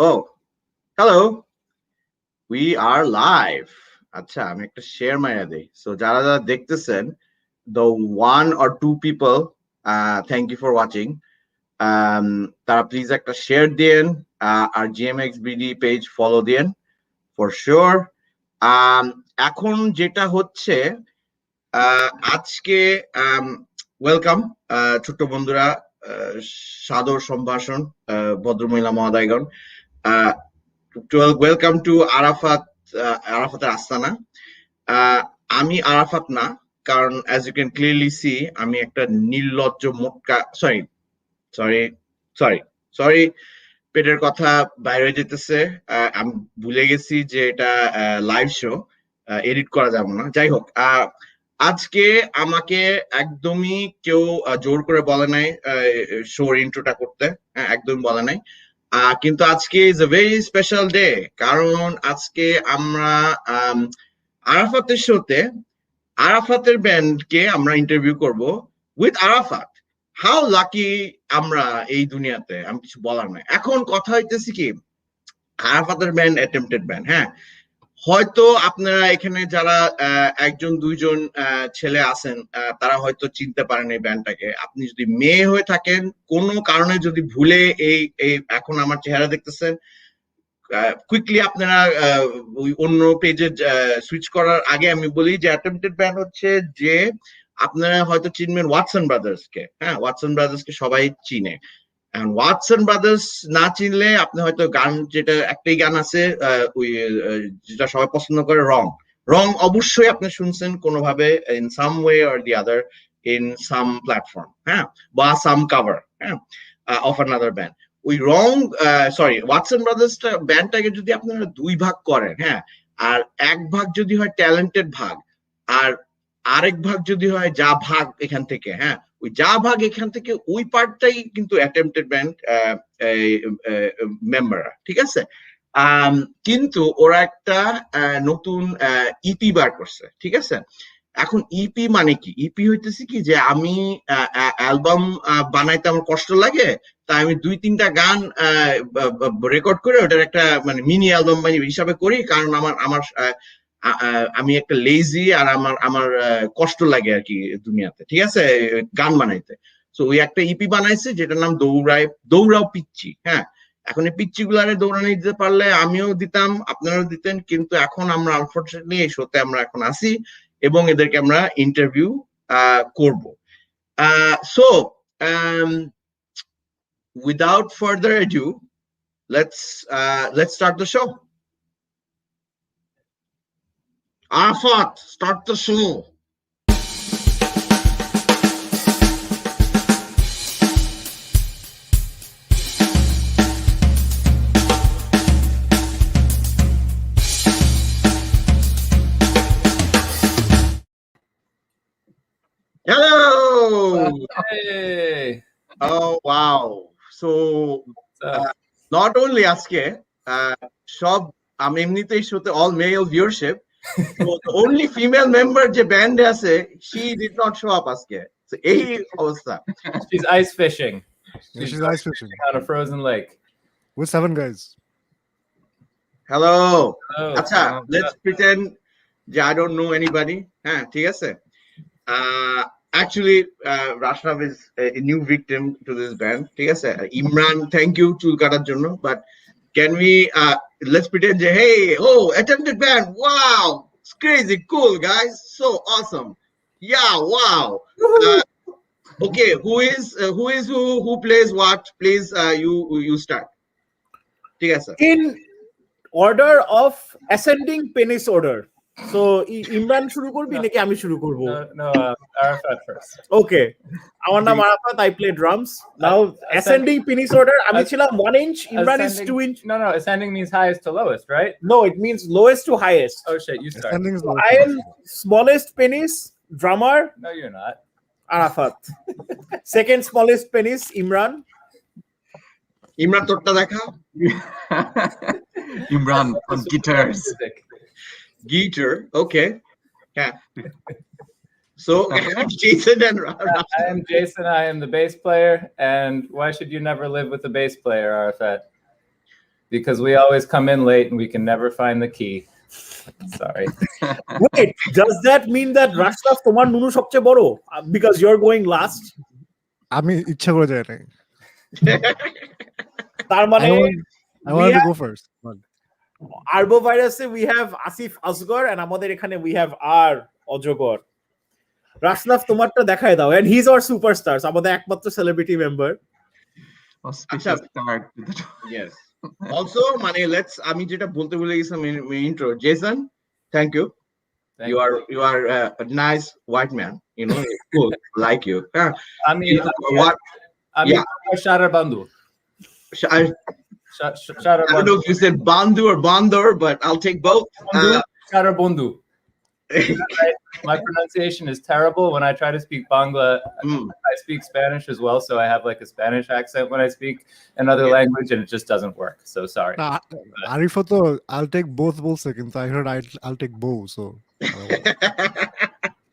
Oh, hello. We are live. আচ্ছা আমি একটা শেয়ার মাইরা দেই সো যারা যারা দেখতেছেন the one or two people thank you for watching তারা প্লিজ একটা শেয়ার দিয়েন আর GMXBD পেজ ফলো দিয়েন for sure এখন যেটা হচ্ছে আজকে ওয়েলকাম ছোট্ট বন্ধুরা সাদর সম্ভাষণ ভদ্রমহিলা মহোদয়গণ ওয়েলকাম টু আরাফাতের আস্তানা আমি আরাফাত না কারণ as you can clearly see আমি একটা নির্লজ্জ মোটকা সরি পেটের কথা বাইরে যেতেছে আমি ভুলে গেছি যে এটা লাইভ শো এডিট করা যাবে না যাই হোক আজকে আমাকে একদমই কেউ জোর করে বলে নাই শোর ইন্ট্রোটা করতে একদম বলে নাই কিন্তু আজকে is a very special day কারণ আজকে আমরা আরাফাতের শোতে আরাফাতের ব্যান্ডকে আমরা ইন্টারভিউ করব উইথ আরাফাত হাউ লাকি আমরা এই দুনিয়াতে আমি কিছু বলার নাই এখন কথা হইতেছি কি আরাফাতের ব্যান্ড অ্যাটেম্পটেড ব্যান্ড হ্যাঁ হয়তো আপনারা এখানে যারা একজন দুইজন ছেলে আছেন তারা হয়তো চিনতে পারেন এই ব্যান্ডটাকে আপনি যদি মেয়ে হয়ে থাকেন কোনো কারণে যদি ভুলে এই এখন আমার চেহারা দেখতেছেন কুইকলি আপনারা ওই অন্য পেজে সুইচ করার আগে আমি বলি যে অ্যাটেম্পটেড ব্যান্ড হচ্ছে যে আপনারা হয়তো চিনবেন ওয়াটসন ব্রাদার্স কে হ্যাঁ ওয়াটসন ব্রাদার্স কে সবাই চিনে ওয়াটসন ব্রাদার্স না চিনলে আপনি হয়তো গান যেটা একটাই গান আছে ওই যেটা সবাই পছন্দ করে রং অবশ্যই আপনি শুনছেন কোনোভাবে in some way or the other in some platform হ্যাঁ বা সাম কভার হ্যাঁ অফ অ্যানাদার ব্যান্ড ওই ওয়াটসন ব্রাদার্স ব্যান্ডটাকে যদি আপনারা দুই ভাগ করেন হ্যাঁ আর এক ভাগ যদি হয় ট্যালেন্টেড ভাগ আর আরেক ভাগ যদি হয় যা ভাগ এখান থেকে হ্যাঁ ওই যা ভাগ এখান থেকে ওই পার্টটাই কিন্তু অ্যাটেম্পটেড ব্যান্ড মেম্বাররা ঠিক আছে কিন্তু ওরা একটা নতুন ইপি বার করছে ঠিক আছে এখন ইপি মানে কি ইপি হইতেছে কি যে আমি অ্যালবাম বানাইতে আমার কষ্ট লাগে তাই আমি 2-3টা গান রেকর্ড করে ওটার একটা মানে মিনি অ্যালবাম হিসাবে করি কারণ আমার আমি একটা লেজি আর আমার কষ্ট লাগে আর কি দুনিয়াতে ঠিক আছে গান বানাইতে তো ওই একটা ইপি বানাইছে যেটার নাম দৌড়াও পিচ্চি হ্যাঁ এখন এই পিচ্চি গুলারে দৌড়ানো দিতে পারলে আমিও দিতাম আপনারাও দিতেন কিন্তু এখন আমরা আনফরচুনেটলি এই শোতে আমরা এখন আসি এবং এদেরকে আমরা ইন্টারভিউ করব so without further ado let's start the show. Arafat, start the show. Hello. Hey. Oh wow. So not only আজকে সব আমি এমনিতেই শোতে all male viewership so the only female member যে ব্যান্ডে আছে she did not show up আজকে so এই অবস্থা She's ice fishing. She's ice fishing on a frozen lake with 7 guys. Hello. Hello. আচ্ছা let's pretend যে I don't know anybody হ্যাঁ ঠিক আছে actually Rashnav is a new victim to this band ঠিক আছে Imran thank you চুল কাটার জন্য but can we let's pretend hey attempted band wow it's crazy cool guys so awesome yeah wow okay who plays what please you start ঠিক আছে in order of ascending penis order so Imran শুরু করবি নাকি আমি শুরু করব No, Arafat first. Okay, আমার নাম Arafat, I play drums. Now ascending penis order, আমি ছিলাম 1 inch, Imran is 2 inch. No, ascending means highest to lowest, right? No, it means lowest to highest. Oh shit, you start. Ascending is I am smallest penis drummer No, you're not. Arafat. Second smallest penis Imran. Imran তোরটা দেখা Imran on guitars. guitar okay yeah so Jason and I am Jason. I am the bass player. And why should you never live with a bass player, Arafat? because we always come in late and we can never find the key. Sorry. Wait, does that mean that Rashraf তোমার নুনু সবচেয়ে বড় because you're going last? আমি ইচ্ছা করে যাই নাই। তার মানে I wanted to go first. Arbovirus we have Asif Asghar and আমাদের এখানে we have R অজগর। রাশনাফ তোমারটা দেখায় দাও and he's our superstars আমাদের একমাত্র সেলিব্রিটি মেম্বার। আচ্ছা yes also মানে let's আমি যেটা বলতে ভুলে গেছিলাম intro Jason thank you you are a nice white man you know cool like you I mean what Shara Bandhu. I don't know if you said Bandhu or Bandor, but I'll take both. Shara Bandhu. My pronunciation is terrible when I try to speak Bangla. I speak Spanish as well, so I have like a Spanish accent when I speak another language, and it just doesn't work. So sorry. Arafater, I'll take both seconds. I heard I'll take both. So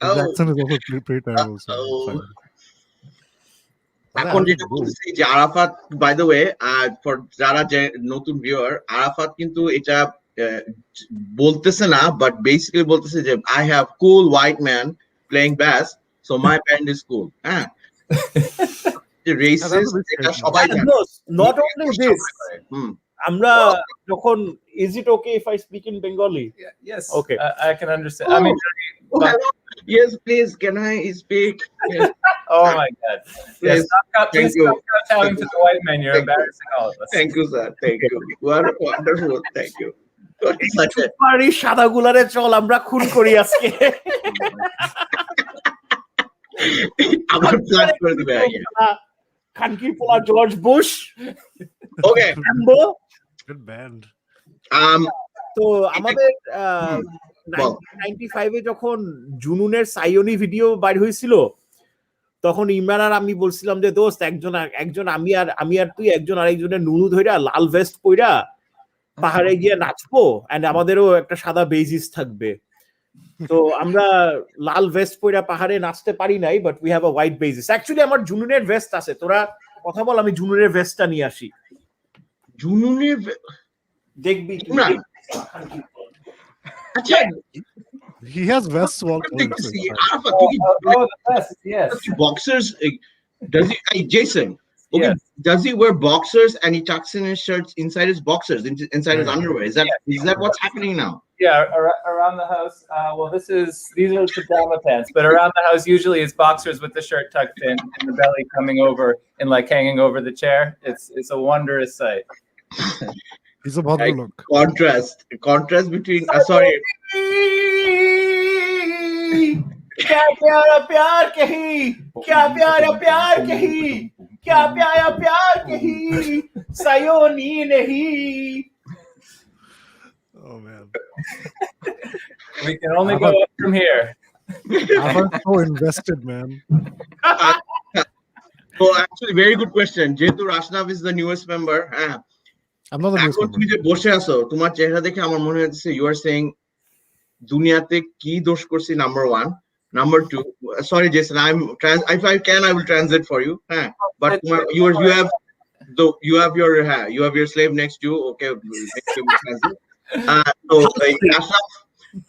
the accent is also pretty terrible. So এখন যেটা বলতেছি যে Arafat by the way for যারা যে নতুন viewer Arafat কিন্তু এটা বলতেছে না বাট বেসিক্যালি বলতেছে যে I have cool white man playing bass so my band is cool হ্যাঁ রেসিস্ট এটা সবাই জানে not only this আমরা যখন is it okay if I speak in Bengali? Yes, okay, I can understand. I mean yes please can I speak yes. Oh my god yes please stop telling to the white man, you're embarrassing all of us. Thank you sir thank you you are wonderful thank you পারি সাদা গুলারে চল আমরা খুন করি আজকে আমার plan করে দিবে খানকি পোলা জর্জ বুশ ওকে good band. তো আমাদের 95 এ যখন জুনুনের সাইওনি ভিডিও বাইর হয়েছিল তখন ইমরান আর আমি বলছিলাম যে দোস্ত একজন আমি আর তুই একজন আরেকজনের নুনু ধইরা লাল ভেস্ট পইরা পাহাড়ে গিয়ে নাচবো এন্ড আমাদেরও একটা সাদা বেজিস থাকবে তো আমরা লাল ভেস্ট পইরা পাহাড়ে নাচতে পারি নাই but we have a white bassist actually আমার জুনুনের ভেস্ট আছে তোরা কথা বল আমি জুনুনের ভেস্টটা নিয়ে আসি জুনুনের দেখবি আচ্ছা He has vests all. Yes. Boxers does he Jason okay yes. Does he wear boxers and he tucks in his shirts inside his boxers inside his underwear is that what's happening now? Yeah, around the house well these are pajama pants but around the house usually it's boxers with the shirt tucked in and the belly coming over and like hanging over the chair. It's a wondrous sight. He's a bad look. Contrast between sorry क्या प्यारा प्यार कही क्या प्यारा प्यार कही क्या प्यारा प्यार कही सायोनी नहीं Oh man, We can only go up from here. I'm so invested, man. so actually very good question jehetu Rashnav is the newest member I'm not the newest এখন তুমি যে বসে আছো তোমার চেহারা দেখে আমার মনে হচ্ছে you are saying দুনিয়াতে কি দোষ করছি number 1 number 2 sorry Jason if I can I will translate for you but you have your slave next to you okay so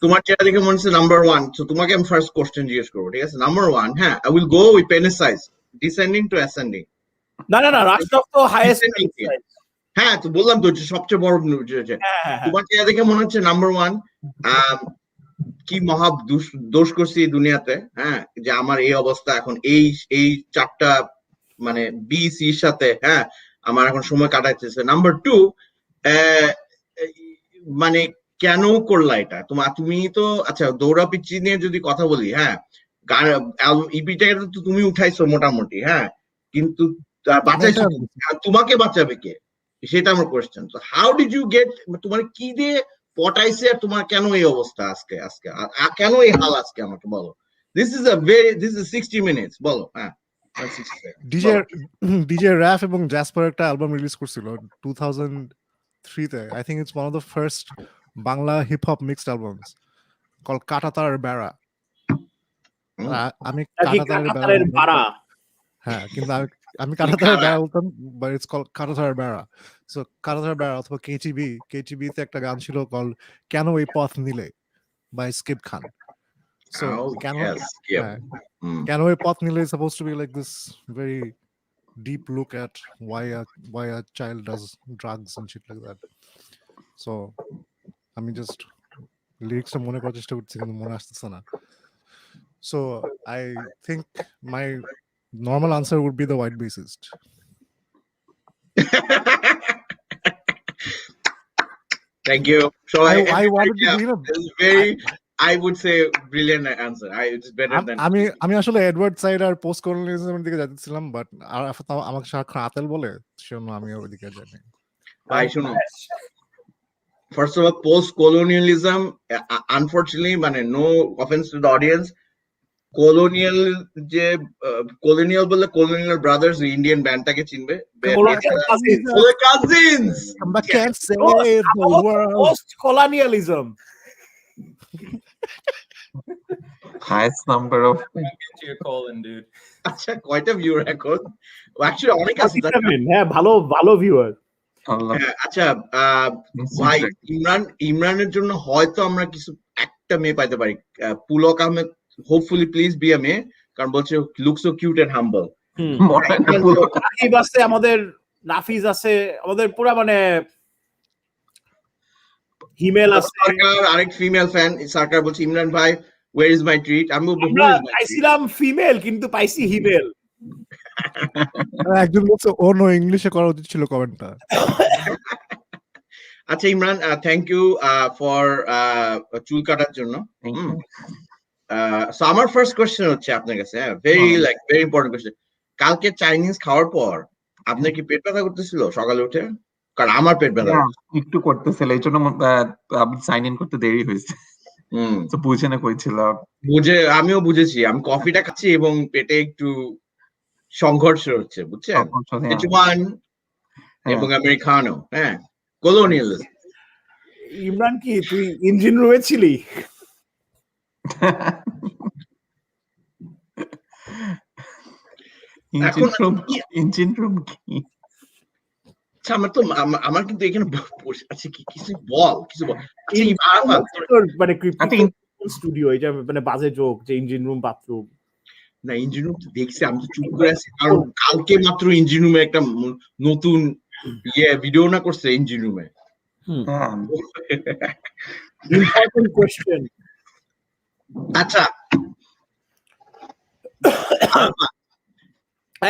তোমার চেহারা দেখে মনে হচ্ছে number 1 so তোমাকে আমি ফার্স্ট কোশ্চেন জিজ্ঞেস করব ঠিক আছে number 1 I will go with penis size descending to ascending না রাশনাফ তো হাইয়েস্ট হ্যাঁ তো বললাম তো সবচেয়ে বড় তোমার চেহারা দেখে মনে হচ্ছে নাম্বার 1 কি মহা দোষ করছি দুনিয়াতে যে আমার এই অবস্থা এখন এই চারটা মানে বি সির সাথে আমার এখন সময় কাটাইতেছে নাম্বার 2 মানে কেন করলা এটা তুমি তো আচ্ছা দৌড়া পিচ্ছি নিয়ে যদি কথা বলি ইপিটাকে তো তুমি উঠাইছো মোটামুটি কিন্তু বাঁচাইছো তোমাকে বাঁচাবে কে সেটা আমার কোয়েশ্চেন তো হাউ ডিড ইউ গেট তোমার কি দিয়ে পটাইছে আর তোমার কেন এই অবস্থা আজকে কেন এই হাল আজকে আমাকে বলো this is 60 minutes বলো DJ Raf এবং Jasper একটা অ্যালবাম রিলিজ করছিল 2003 তে I think it's one of the first Bangla hip hop mixed albums called কাটাতারের বেড়া আমি কাটাতারের বেড়া কিন্তু আমি কাটাতার বেড়া বলতাম, but it's called কাটাতার বেড়া। So কাটাতার বেড়া অথবা KTB তে একটা গান ছিল called কেন এই পথ নিলে by Skip Khan. So Oh, কেন yes. Yeah. হ্যাঁ, Mm. কেন এই পথ নিলে is supposed to be like this very deep look at why a child does drugs and shit like that. So আমি just লিরিক্সটা মনে করার চেষ্টা করছি কিন্তু মনে আসতেছে না। So I think my normal answer would be the white bassist. Thank you. So I wanted to be, it's very, I would say, brilliant answer. It's better than. আমি আসলে এডওয়ার্ড সাইড আর পোস্ট কলোনিয়ালিজমের দিকে যাচ্ছিলাম, but আমাকে সারাক্ষণ আতেল বলে সেজন্য আমি ওইদিকে যাইনি। শুনো, first of all, post-colonialism, unfortunately, no offense to the audience, colonial বলে colonial brothers Indian bandটাকে চিনবে, cousins. I can't say the word. Post-colonialism. Highest number of To your colon, dude. আচ্ছা, কয়টা ভিউয়ার এখন? Actually অনেক আছে। হ্যাঁ, ভালো ভিউয়ার। আচ্ছা, ভাই ইমরানের জন্য হয়তো আমরা কিছু একটা মেয়ে পাইতে পারি। Pulak Ahmed, hopefully please be a মেয়ে, কারণ বলছে লুকস সো কিউট এন্ড হাম্বল। রাকিব আছে, আমাদের নাফিজ আছে, আমাদের পুরা হিমেল আছে। সরকার আরেক ফিমেল ফ্যান, সরকার বলছে ইমরান ভাই where is my treat? আমি পাইছিলাম ফিমেল কিন্তু পাইছি হিমেল। একজন বলছে ও নো, ইংলিশে করা উচিত ছিল কমেন্টটা। আচ্ছা ইমরান, থ্যাংক ইউ ফর চুল কাটার জন্য। সো আমার ফার্স্ট কোশ্চেন হচ্ছে আপনার কাছে, ভেরি ইম্পর্টেন্ট কোশ্চেন। কালকে চাইনিজ খাওয়ার পর আপনার কি পেট ব্যথা করতেছিল সকালে উঠে? কারণ আমার পেট ব্যথা একটু করতেছিল, এই জন্য সাইন ইন করতে দেরি হয়েছে। বুঝে না কইছিল, আমিও বুঝেছি। আমি কফিটা খাচ্ছি এবং পেটে একটু সংঘর্ষ হচ্ছে, বুঝছেন? এবং আমেরিকানো, হ্যাঁ, কলোনিয়ালিজম। ইমরান কি তুই ইঞ্জিন রুমে ছিলি? ইঞ্জিন রুম কি? আচ্ছা, আমার কিন্তু এখানে আছে কিছু বল। স্টুডিও এটা বাজে জোক যে ইঞ্জিন রুম বাথরুম না, ইঞ্জিন রুম তো দেখছি, আমি তো চুপ করে আছি কারণ কালকে মাত্র ইঞ্জিন রুমে একটা নতুন ভিডিও না করছে ইঞ্জিন রুমে। Important question. আচ্ছা,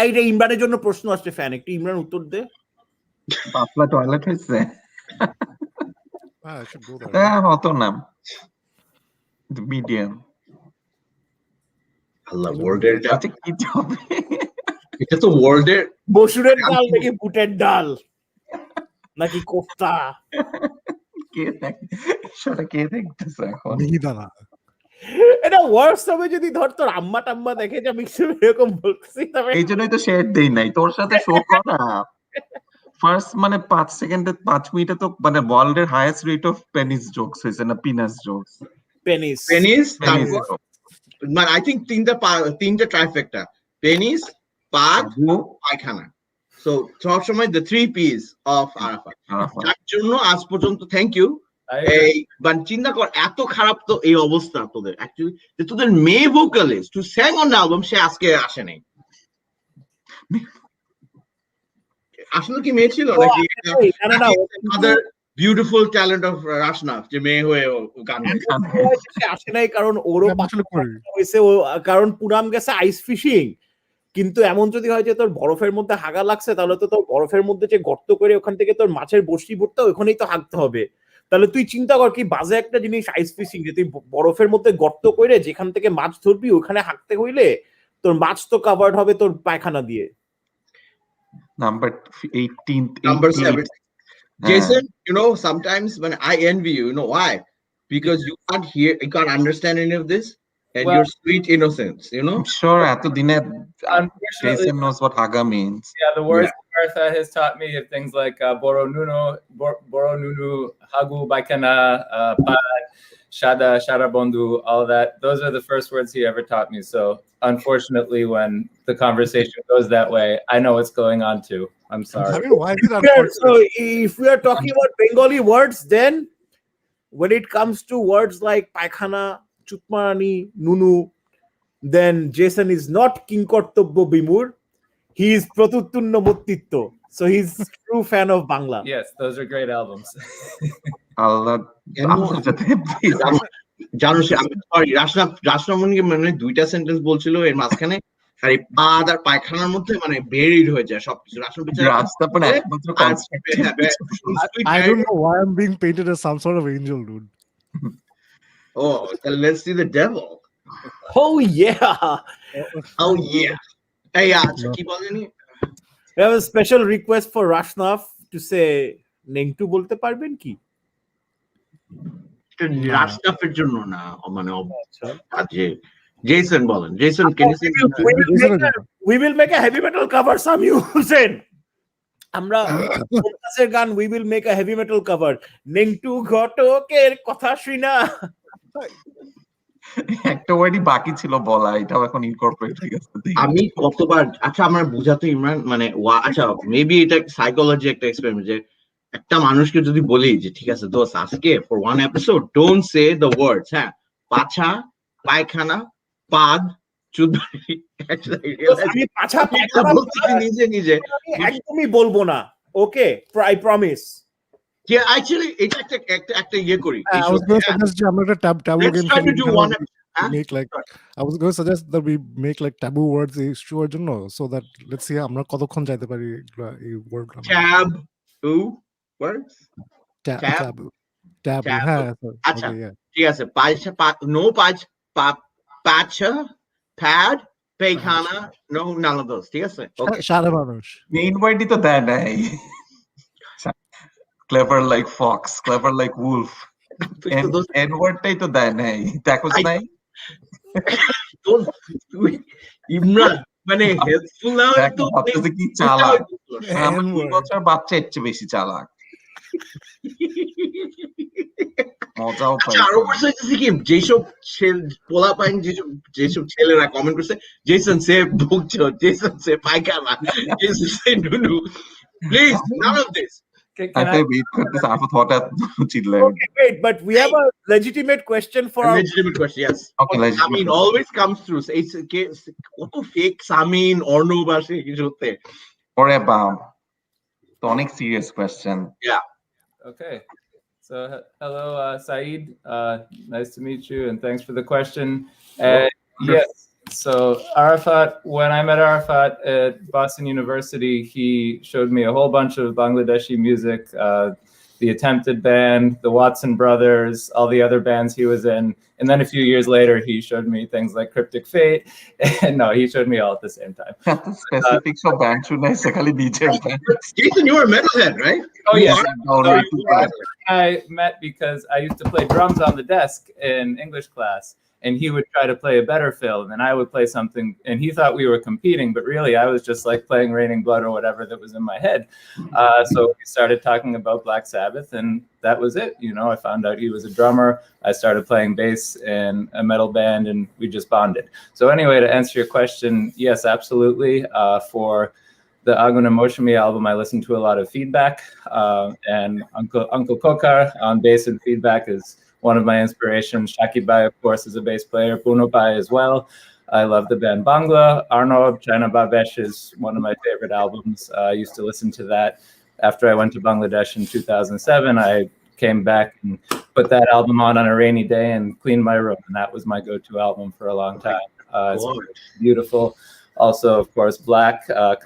এইটা ইমরানের জন্য প্রশ্ন আসছে, ফ্যান একটু ইমরান উত্তর দে। পাতলা টয়লেট হয়েছে? হতো না, মিডিয়াম। আল্লাহ, ওয়ার্ল্ডের কি হবে? এটা তো ওয়ার্ল্ডের মসুরের ডাল নাকি বুটের ডাল নাকি কোফতা? কে দেখতেছে এখন? এটা ওয়ার্স হবে যদি ধর তোর আম্মা টাম্মা দেখে যে আমি এরকম বলতেছি। এই জন্যই তো শেয়ার দেই নাই তোর সাথে, শো করা ফার্স্ট 5 সেকেন্ডে 5 মিনিটে তো ওয়ার্ল্ডের highest rate of penis jokes হয়েছে না, পিনাস জোকস। পেনিস আই থিংক তিনটা ট্রাইফেক্টা, পেনিস, পাগ, পায়খানা। সো সব সময় the 3 P's of Arafat। তার জন্য আজ পর্যন্ত থ্যাংক ইউ। এই চিন্তা কর, এত খারাপ তো এই অবস্থা তোদের, অ্যাকচুয়ালি যে তোদের মেয়ে vocalist who sang on the album, সে আজকে আসে নাই। আসলে কি মেয়ে ছিল নাকি আদার বিউটিফুল ট্যালেন্ট অফ রাশনাফ যে মেয়ে হয়ে গান গাইছে? আসে নাই কারণ ওরও হয়েছে, কারণ পুরাম গেছে আইস ফিশিং। কিন্তু এমন যদি হয় যে তোর বরফের মধ্যে হাগা লাগছে, তাহলে তো তোর বরফের মধ্যে যে গর্ত করে ওখান থেকে তোর মাছের বসি ভরতে ওখানেই তো হাগতে হবে। তাহলে তুই চিন্তা কর কি বাজে একটা জিনিস আইস ফিশিং, যে তুই বরফের মধ্যে গর্ত করে যেখান থেকে মাছ ধরবি ওখানে হাগতে হইলে তোর মাছ তো কাভার্ড হবে তোর পায়খানা দিয়ে। Number 18, number 7. Jason, sometimes when I envy you, why? Because you can't understand any of this, and your sweet innocence, I'm sure at the dinner, Jason knows what haga means. Yeah, the words Martha has taught me of things like boro nunu, hagu baikana, pad, shada, shada bondu, all that. Those are the first words he ever taught me. So unfortunately, when the conversation goes that way, I know what's going on too. I'm I sorry. mean, why is it So unfortunate? if we are talking about Bengali words, then when it comes to words like Paikhana, Chutmarani, Nunu, then Jason is not Kinkortobbo Bimur. He is Protuttunno Muttitto. So he's true fan of Bangla. Yes, those are great albums. আল্লাহ আল্লাহ যাতে please জানো সে আমি sorry রাসনামণিকে মানে দুইটা sentence বলছিল এর মাঝখানে আর এই পাদ আর পায়খানার মধ্যে মানে বেরিড হয়ে যায় সবকিছু রাসন রাস্তাপন একমাত্র constructive I don't know why I'm being painted as some sort of angel, dude. Oh, then let's see the devil. Oh yeah. Oh yeah. Hey, আচ্ছা কি বলেনি We have a special request for Rashnaf to say Nengtu bolte parben ki? রাসনাফের জন্য না মানে আজকে Jason বলেন Jason can you say We will make a heavy metal cover, Sami Hussein. আমরা পঞ্চাশের গান we will make a heavy metal cover. Nengtu ঘটকের কথা শুনা। একটা ওয়ার্ডই বাকি ছিল বলা, এটাও এখন ইনকর্পোরেট হয়ে গেছে। আমি কতবার আচ্ছা আমার বুঝাতে ইমরান মানে আচ্ছা মেবি এটা সাইকোলজি একটা এক্সপেরিমেন্ট যে একটা মানুষকে যদি বলি যে ঠিক আছে দোস্ত আজকে for one episode don't say the words হ্যাঁ পাছা পায়খানা পাদ চুদরি আমি পাছা পায়খানা নিজে নিজে একদমই বলবো না। Okay, I promise. Yeah, actually, it's একটা ইয়ে করি। I was going to suggest যে আমরা একটা taboo Let's game try to do one. make like I was going to suggest that we make like taboo words issue এর জন্য so that let's see আমরা কতক্ষণ যাইতে পারি এই word Taboo words. taboo হ্যাঁ আচ্ছা okay, yeah. ঠিক আছে no pacha pad paykana no none of those ঠিক আছে okay সারা মানুষ মেইন ওয়ার্ডই তো দেয় নাই। Clever like fox, clever like wolf, N ওয়ার্ডটাই তো দেয় নাই, দেখোস নাই? ইমরান মানে হেল্পফুল না তো ভাবতেছে কি চালাক, আমার 2 বছর বাচ্চা এর চেয়ে বেশি চালাক। মজাও পাই। আচ্ছা আরো বলছে কি যেসব পোলা পাইন যেসব ছেলেরা কমেন্ট করছে জেসন সে ভুগছো জেসন সে পায়খানা জেসন সে নুনু please none of this I wait করতেছে আরফাত হঠাৎ চিল্লায়। Okay, wait, but we have a legitimate question for a our legitimate question yes Okay, I mean always comes through it's কত fake Samin Arnab আসে কিছুতে ওরে বাম তো অনেক serious question. yeah Okay. So hello, Saeed. Nice to meet you, and thanks for the question. Yes. So Arafat, when I met Arafat at Boston University, he showed me a whole bunch of Bangladeshi music, the Attempted Band, the Watson Brothers, all the other bands he was in. And then a few years later, he showed me things like Cryptic Fate. And no, he showed me all at the same time. Specific সব band শুনে খালি DJ band. Jason you were a metalhead right Oh yeah. Already. I met because I used to play drums on the desk in English class, and he would try to play a better fill, and I would play something, and he thought we were competing, but really I was just like playing Raining Blood or whatever that was in my head. So we started talking about Black Sabbath, and that was it. You know, I found out he was a drummer. I started playing bass in a metal band, and we just bonded. So anyway, to answer your question, yes, absolutely. For the Agun Emoshimi album, I listened to a lot of Feedback, and Uncle Kokar on bass and Feedback is one of my inspirations. Shaki Bai, of course, is a bass player. Puno Bai as well. I love the band Bangla. Arnob, China Babesh is one of my favorite albums. I used to listen to that. After I went to Bangladesh in 2007, I came back and put that album on a rainy day and cleaned my room. And that was my go-to album for a long time. It's beautiful. Also, of course, Black,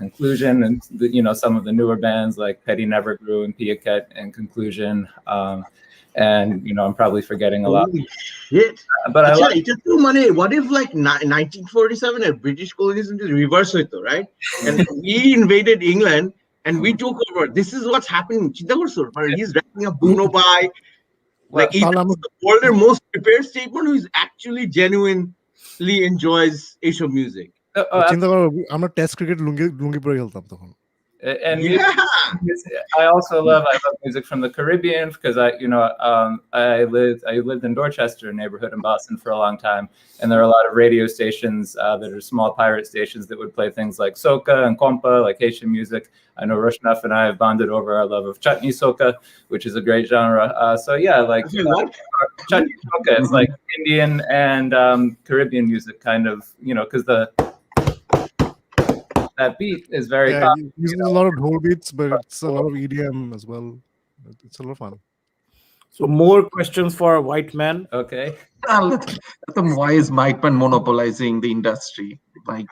Conclusion, and some of the newer bands like Petty Never Grew and Piaket and Conclusion. And I'm probably forgetting a lot. Shit. But I Achha, like it's too money. What if like 1947 and British colonialism is reverse hoito, right? And we invaded England and we took over. This is what's happening. Chinta korcho? He's wrapping up Bruno by like he's the world's most prepared statement who is actually genuinely enjoys Asian music. চিন্তা করো আমরা test cricket লুঙ্গি পরে খেলতাম তখন। And Yeah. I love music from the Caribbean because I lived in Dorchester neighborhood in Boston for a long time, and there are a lot of radio stations that are small pirate stations that would play things like soca and compa, like Haitian music. I know Roshnaf and I have bonded over our love of chutney soca, which is a great genre. So yeah, like chutney soca, it's like Indian and Caribbean music, kind of, because that beat is very common, uses a lot of whole beats, but it's a lot of EDM as well. It's a lot of fun. So more questions for a white man. Okay. Why is white man monopolizing the industry? Like,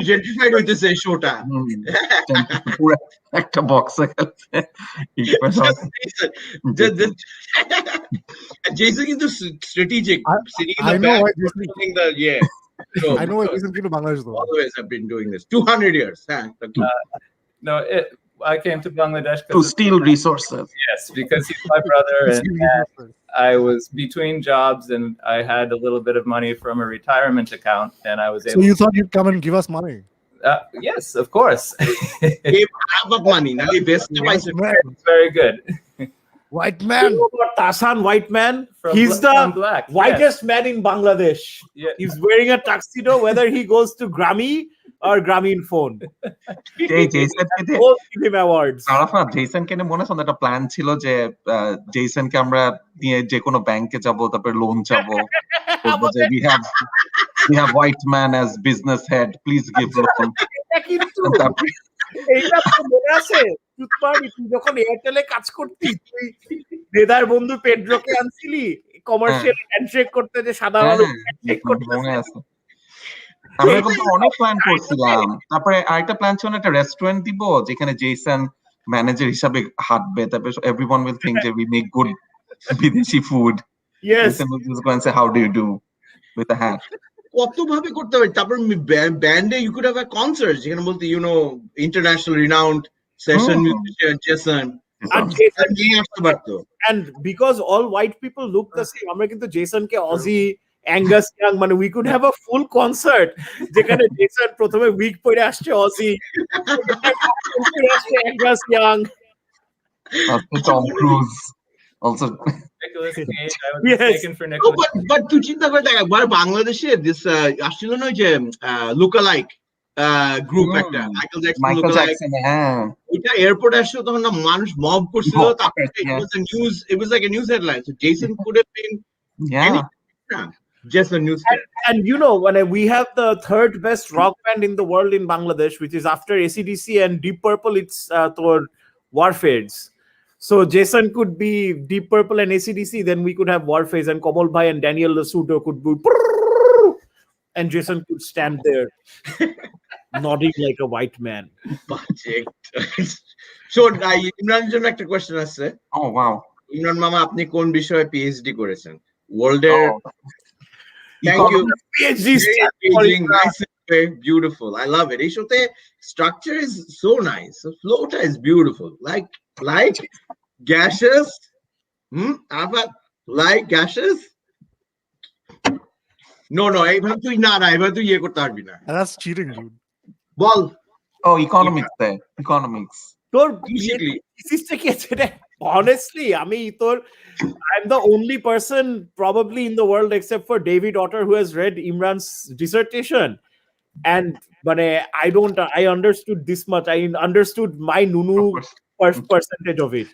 জেন্ট্রিফাইড হইতেছে এই শোটা পুরো একটা বক্সে Jason কিন্তু strategic. I know why Jason. I know why Jason came to Bangladesh though. Always have been doing this. 200 years. No, I came to Bangladesh to steal resources. Yes, because he's my brother, and I was between jobs, and I had a little bit of money from a retirement account, and I was able. So you thought you'd come and give us money? Yes, of course. Gave half of money. Now he best very good. White man. You know about Tasan, white man? From He's the black. whitest man in Bangladesh. Yeah. He's wearing a tuxedo, whether he goes to Grammy or Grameenphone. Both give him awards. Arafat, Jason কে মনে আছে একটা plan ছিল যে Jason কে আমরা নিয়ে যে কোনো ব্যাংকে যাব, তারপর লোন চাবো, বলবো যে we have white man as business head, please give loan. এইটা তো মনে আছে তুই যখন এয়ারটেলে কাজ করতি, তুই দেদার বন্ধু পেড্রোকে আনছিলি কমার্শিয়াল হ্যান্ডশেক করতে, যে সাদা আলো হ্যান্ডশেক করতে মনে আছে। আমরা কিন্তু অনেক প্ল্যান করছিলাম। তারপরে আরেকটা প্ল্যান ছিল একটা রেস্টুরেন্ট দিব যেখানে জেসন ম্যানেজার হিসাবে হাঁটবে, তারপরে everyone will think that we make good বিদেশি food. Yes. Jason will just go and say how do you do with a hat. কত ভাবে করতে হবে। তারপর ব্যান্ডে you could have a concert যেখানে বলতে international renowned session musician Jason নিয়ে আসতে পারতো। And because all white people look the same, আমরা কিন্তু জেসনকে অজি অ্যাঙ্গাস ইয়াং, মানে we could have a full concert যেখানে জেসন প্রথমে উইগ পরে আসছে অজি, আসছে Angus young, Tom Cruise also. Nicholas Cage, I was Yes. mistaken for Nicholas. But তুই চিন্তা করে দেখ, একবার বাংলাদেশে this আসছিল না যে লুকালাইক গ্রুপ একটা মাইকেল জ্যাকসন, হ্যাঁ, ওইটা এয়ারপোর্টে আসছিল তখন না মানুষ মব করছিল, তারপরে it was like a news headline, so Jason could have been just a news headline. And when we have the third best rock band in the world in Bangladesh, which is after AC/DC and Deep Purple, it's toward Warfades. So Jason could be Deep Purple and AC/DC, then we could have Warfades, and Komal Bhai and Daniel Lasuto could be, and Jason could stand there nodding like a white man. So ইমরানের জন্য একটা question আছে। oh wow, Imran মামা, আপনি কোন বিষয়ে PhD করেছেন? ওয়ার্ল্ডের Thank you. PhD Nice, beautiful. I love it. এই শোতে structure is so nice. The flow is beautiful. Like gaseous. Arafat, like gaseous? No. এইভাবে তুই এইভাবে তুই ইয়ে করতে পারবি না। That's cheating, dude. Ball. economics there. Economics. তোর Basically. Honestly, I'm the only person probably in the world except for David Otter who has read Imran's dissertation, and but I understood this much. I understood my Nunu percentage of it.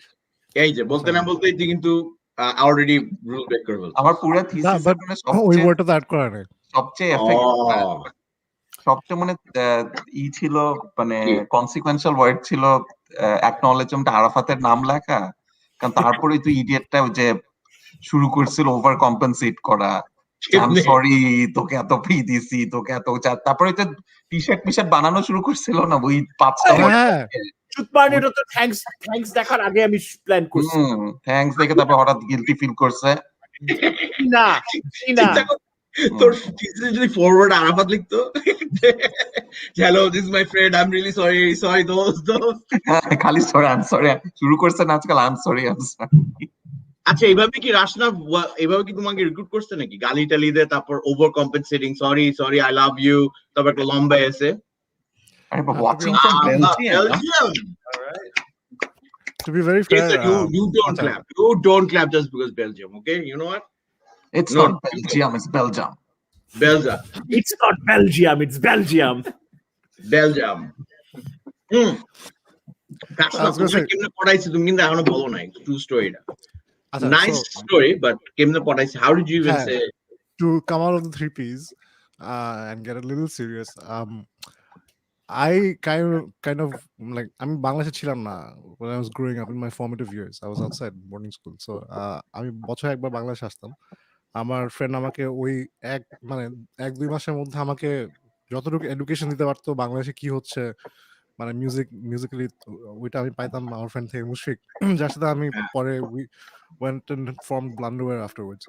এই যে বলতে না বলতেই তুই কিন্তু already rule break করে বলছিস। আমার পুরো থিসিস ওই ওয়ার্ডটা তো অ্যাড করা নেই। সবচেয়ে সবচেয়ে ছিল মানে কনসিকুয়েন্সিয়াল ওয়ার্ড ছিল অ্যাকনলেজমেন্ট আরাফাতের নাম লেখা, কারণ তারপরে তুই ইডিয়েটটা যে শুরু করছিল ওভার কম্পেনসেট করা, সরি তোকে এত ফি দিছি, তোকে এত, তারপরে তো টি শার্ট বানানো শুরু করছিল না ওই 5টা চুতপানির তো থ্যাঙ্কস দেখার আগে আমি প্ল্যান করছি, থ্যাঙ্কস দেখে তারপর হঠাৎ গিলটি ফিল করছে না তোর থিসিস যদি ফরওয়ার্ড আরাফাত লিখতো, hello this is my friend, I am really sorry দোস্ত, খালি সরি আই এম সরি শুরু করছে না আজকাল, আই এম সরি। আচ্ছা, এইভাবে কি রাশনাফ এইভাবে কি তোমাকে রিক্রুট করছে নাকি গালি টালি দে, তারপর overcompensating, sorry I love you, তারপর একটা লম্বা এসে? Aray, but to be watching honest, from Belgium. Belgium. All right. to be very fair, Jason, you don't acha, clap. You don't clap just because Belgium. Okay, you know what? It's No, not Belgium, it's Belgium. Belgium. It's not Belgium, it's Belgium. Belgium. Hmm I was gonna তোমার say, কেমনে পড়াইছে তুমি কিন্তু এখনো বলো নাই true স্টোরিটা acha, nice so story but কেমনে পড়াইছে how did you even হ্যাঁ, সে to come out of the three P's and get a little serious, I kind of like আমি বাংলাদেশে ছিলাম না when I was growing up in my formative years. I was outside boarding school, so আমি বছরে একবার বাংলাদেশে আসতাম। আমার ফ্রেন্ড আমাকে ওই এক মানে 1-2 মাসের মধ্যে আমাকে যতটুকু এডুকেশন দিতে পারতো বাংলাদেশে কি হচ্ছে মানে মিউজিক্যালি ওইটা আমি পাইতাম আমার ফ্রেন্ড থেকে মুশফিক, যার সাথে আমি পরে we went and formed Blunderwear afterwards,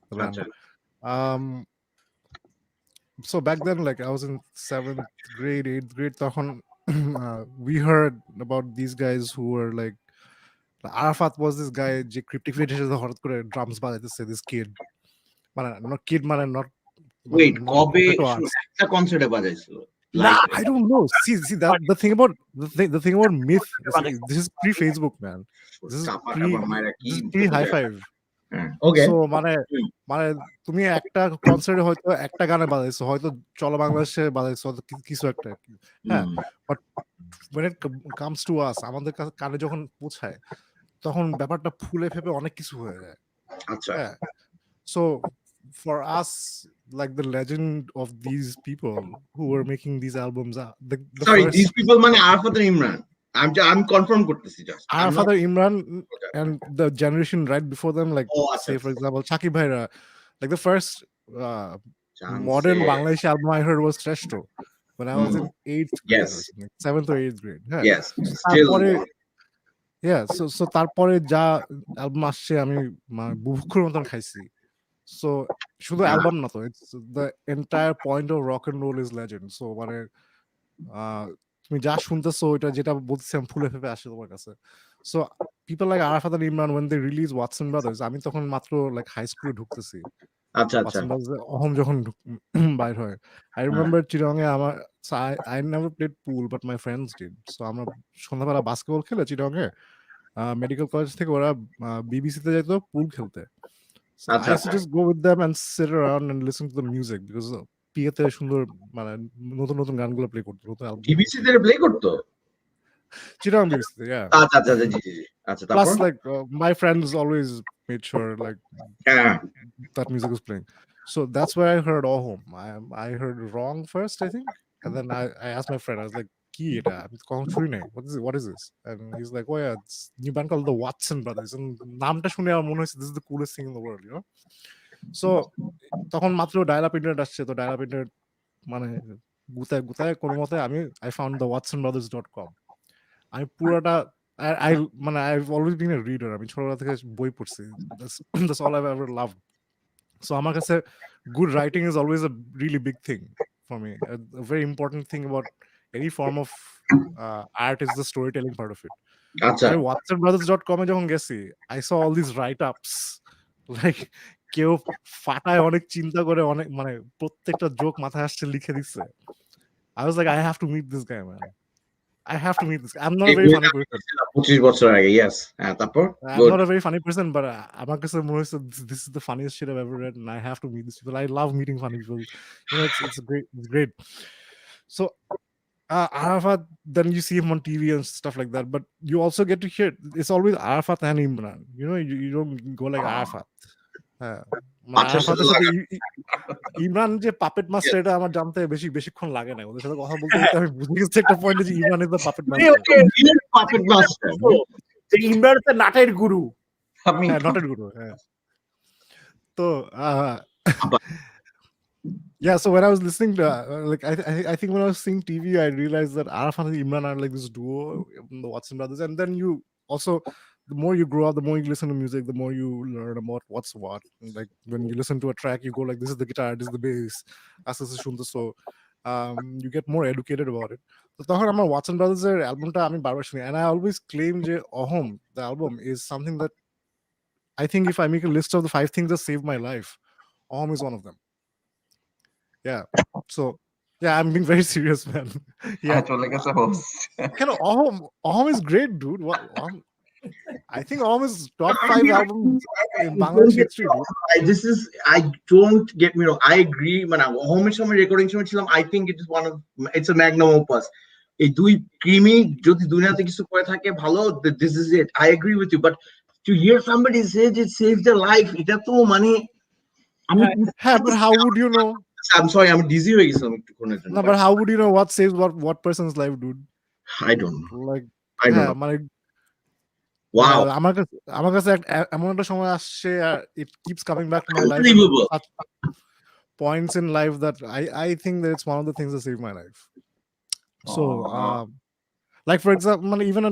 the band. আচ্ছা So back then, like I was in 7th grade, 8th grade, তখন we heard about these guys who were like Arafat was this guy যে cryptic fetish হঠাৎ করে drums বাজাইতেছে, this kid মানে not kid মানে not wait not কবে potato arts. একটা কনসার্টে বাজাইছিল Nah, I don't know. See that the thing about the thing about myth. This is pre-Facebook, man. This is চাপা pre টাপা মায়েরা কি high five. ওকে So মানে তুমি একটা কনসার্টে হয়তো একটা গানে বাজাইছো, হয়তো চলো বাংলাদেশে বাজাইছো, হয়তো কিছু একটা, হ্যাঁ, but when it comes to us, আমাদের কানে যখন পৌঁছায় তখন ব্যাপারটা ফুলে ফেপে অনেক কিছু হয়ে যায়। আচ্ছা Yeah. So for us, like the legend of these people who were making these albums, the sorry first this people মানে আরাফাত আর ইমরান আমি কনফার্ম করতেছি just Arafater, Imran, and the generation right before them, like Oh, say for example Chaki Bhaira, like the first modern Chance. Bangladeshi album I heard was Treshto when I was in 8th grade Yes. or something, 7th or 8th grade. Yeah. Yes, So still so তারপরে যা album আসছে আমি বুভুক্ষুর মতন খাইছি। So শুধু album না তো, it's the entire point of rock and roll is legend. So মানে তুমি যা শুনতেছো ওইটা যেটা বলতেছি আমি ফুলে ফেপে আসে তোমার কাছে। So people like Arafat and Imran when they release Watson Brothers, আমি তখন মাত্র like high school ঢুকতেছি। আচ্ছা আচ্ছা Watson Brothers অহম যখন বাইর হয়, I remember চিটাগং এ আমার I never played pool but my friends did. So আমরা সন্ধ্যাবেলা বাস্কেটবল খেলে চিটাগং এ মেডিকেল কলেজ থেকে ওরা বিবিসিতে যেত পুল খেলতে। So I used to just go with them and sit around and listen to the music because পিএতে সুন্দর মানে নতুন নতুন গানগুলো প্লে করতো, নতুন অ্যালবাম ডিবিসি তে প্লে করতো চিটাগং বিবিসিতে, yeah. আচ্ছা আচ্ছা জি জি জি আচ্ছা Plus তারপর like my friends always made sure like হ্যাঁ that music was playing. So that's where I heard All Home. I heard Wrong first, I think, and then I asked my friend, I was like, "Ki eta? What is this?" And he's like, "Oh yeah, it's new band called the Watson Brothers." And নামটা শুনে আমার মনে হয়েছে this is the coolest thing in the world, you know. So তখন মাত্র dial up internet আসছে, তো dial up internet মানে গুতায় কোনো মতে I found the watsonbrothers.com. আমি পুরোটা মানে I've always been a reader. আমি ছোটবেলা থেকে বই পড়ছি. That's all I've ever loved. So আমার কাছে good writing is always a really big thing for me. A very important thing about any form of art is the storytelling part of it. আচ্ছা আমি watsonbrothers.com এ যখন গেছি, I saw all these write-ups. Like কেউ ফাটায় অনেক চিন্তা করে অনেক মানে প্রত্যেকটা জোক মাথায় আসছে লিখে দিচ্ছে। I was like, I have to meet this guy, man. I have to meet this guy. I'm not a very funny person. 25 বছর আগে ইয়েস হ্যাঁ তারপর I'm not a very funny person, but আমার কাছে মনে হচ্ছে this is the funniest shit I've ever read, and I have to meet these people. I love meeting funny people. You know, it's great. So Arafat, then you see him on TV and stuff like that, but you also get to hear it's always Arafat and Imran. You know, you don't go like Arafat. Imran যে puppet master এটা আমার জানতে বেশিক্ষণ লাগে না, ওদের সাথে কথা বলতে বলতে আমি বুঝে গেছি একটা পয়েন্টে যে Imran is the puppet master. Imran হচ্ছে নাটের গুরু, নটের গুরু। তো yeah, so when I was listening to like I think when I was seeing TV, I realized that Arafat and Imran are like this duo, the Watson Brothers, and then you also, the more you grow up, the more you listen to music, the more you learn about what's what. Like when you listen to a track, you go like, this is the guitar, this is the bass, so you get more educated about it. So তখন আমার Watson Brothers এর অ্যালবামটা আমি বারবার শুনি, and I always claim যে Ahom, the album, is something that I think if I make a list of the 5 things that saved my life, Ahom is one of them. Yeah. So Yeah, I'm being very serious, man. Yeah. চলে গেছে host. Kind of Ahom is great, dude. I think Ahom is top 5 albums in Bangladesh history, dude. I don't get me wrong. I agree. Man, হোমের সময় recording সময় ছিলাম. I think it's a magnum opus. এই দুই creamy যদি দুনিয়াতে কিছু করে থাকে ভালো, this is it. I agree with you. But to hear somebody say it saved their life, এটা তো মানে Yeah, but how would you know? I'm sorry, I'm dizzy হয়ে গেছিলাম একটুক্ষণের জন্য. No, but how would you know what saves what person's life, dude? I don't know. Like, I don't yeah, know. মানে Wow. আমার কাছে এমন একটা সময় আসছে, it keeps coming back to my life. Unbelievable. Points in life that I think that it's one of the things that saved my life. So, like for example, even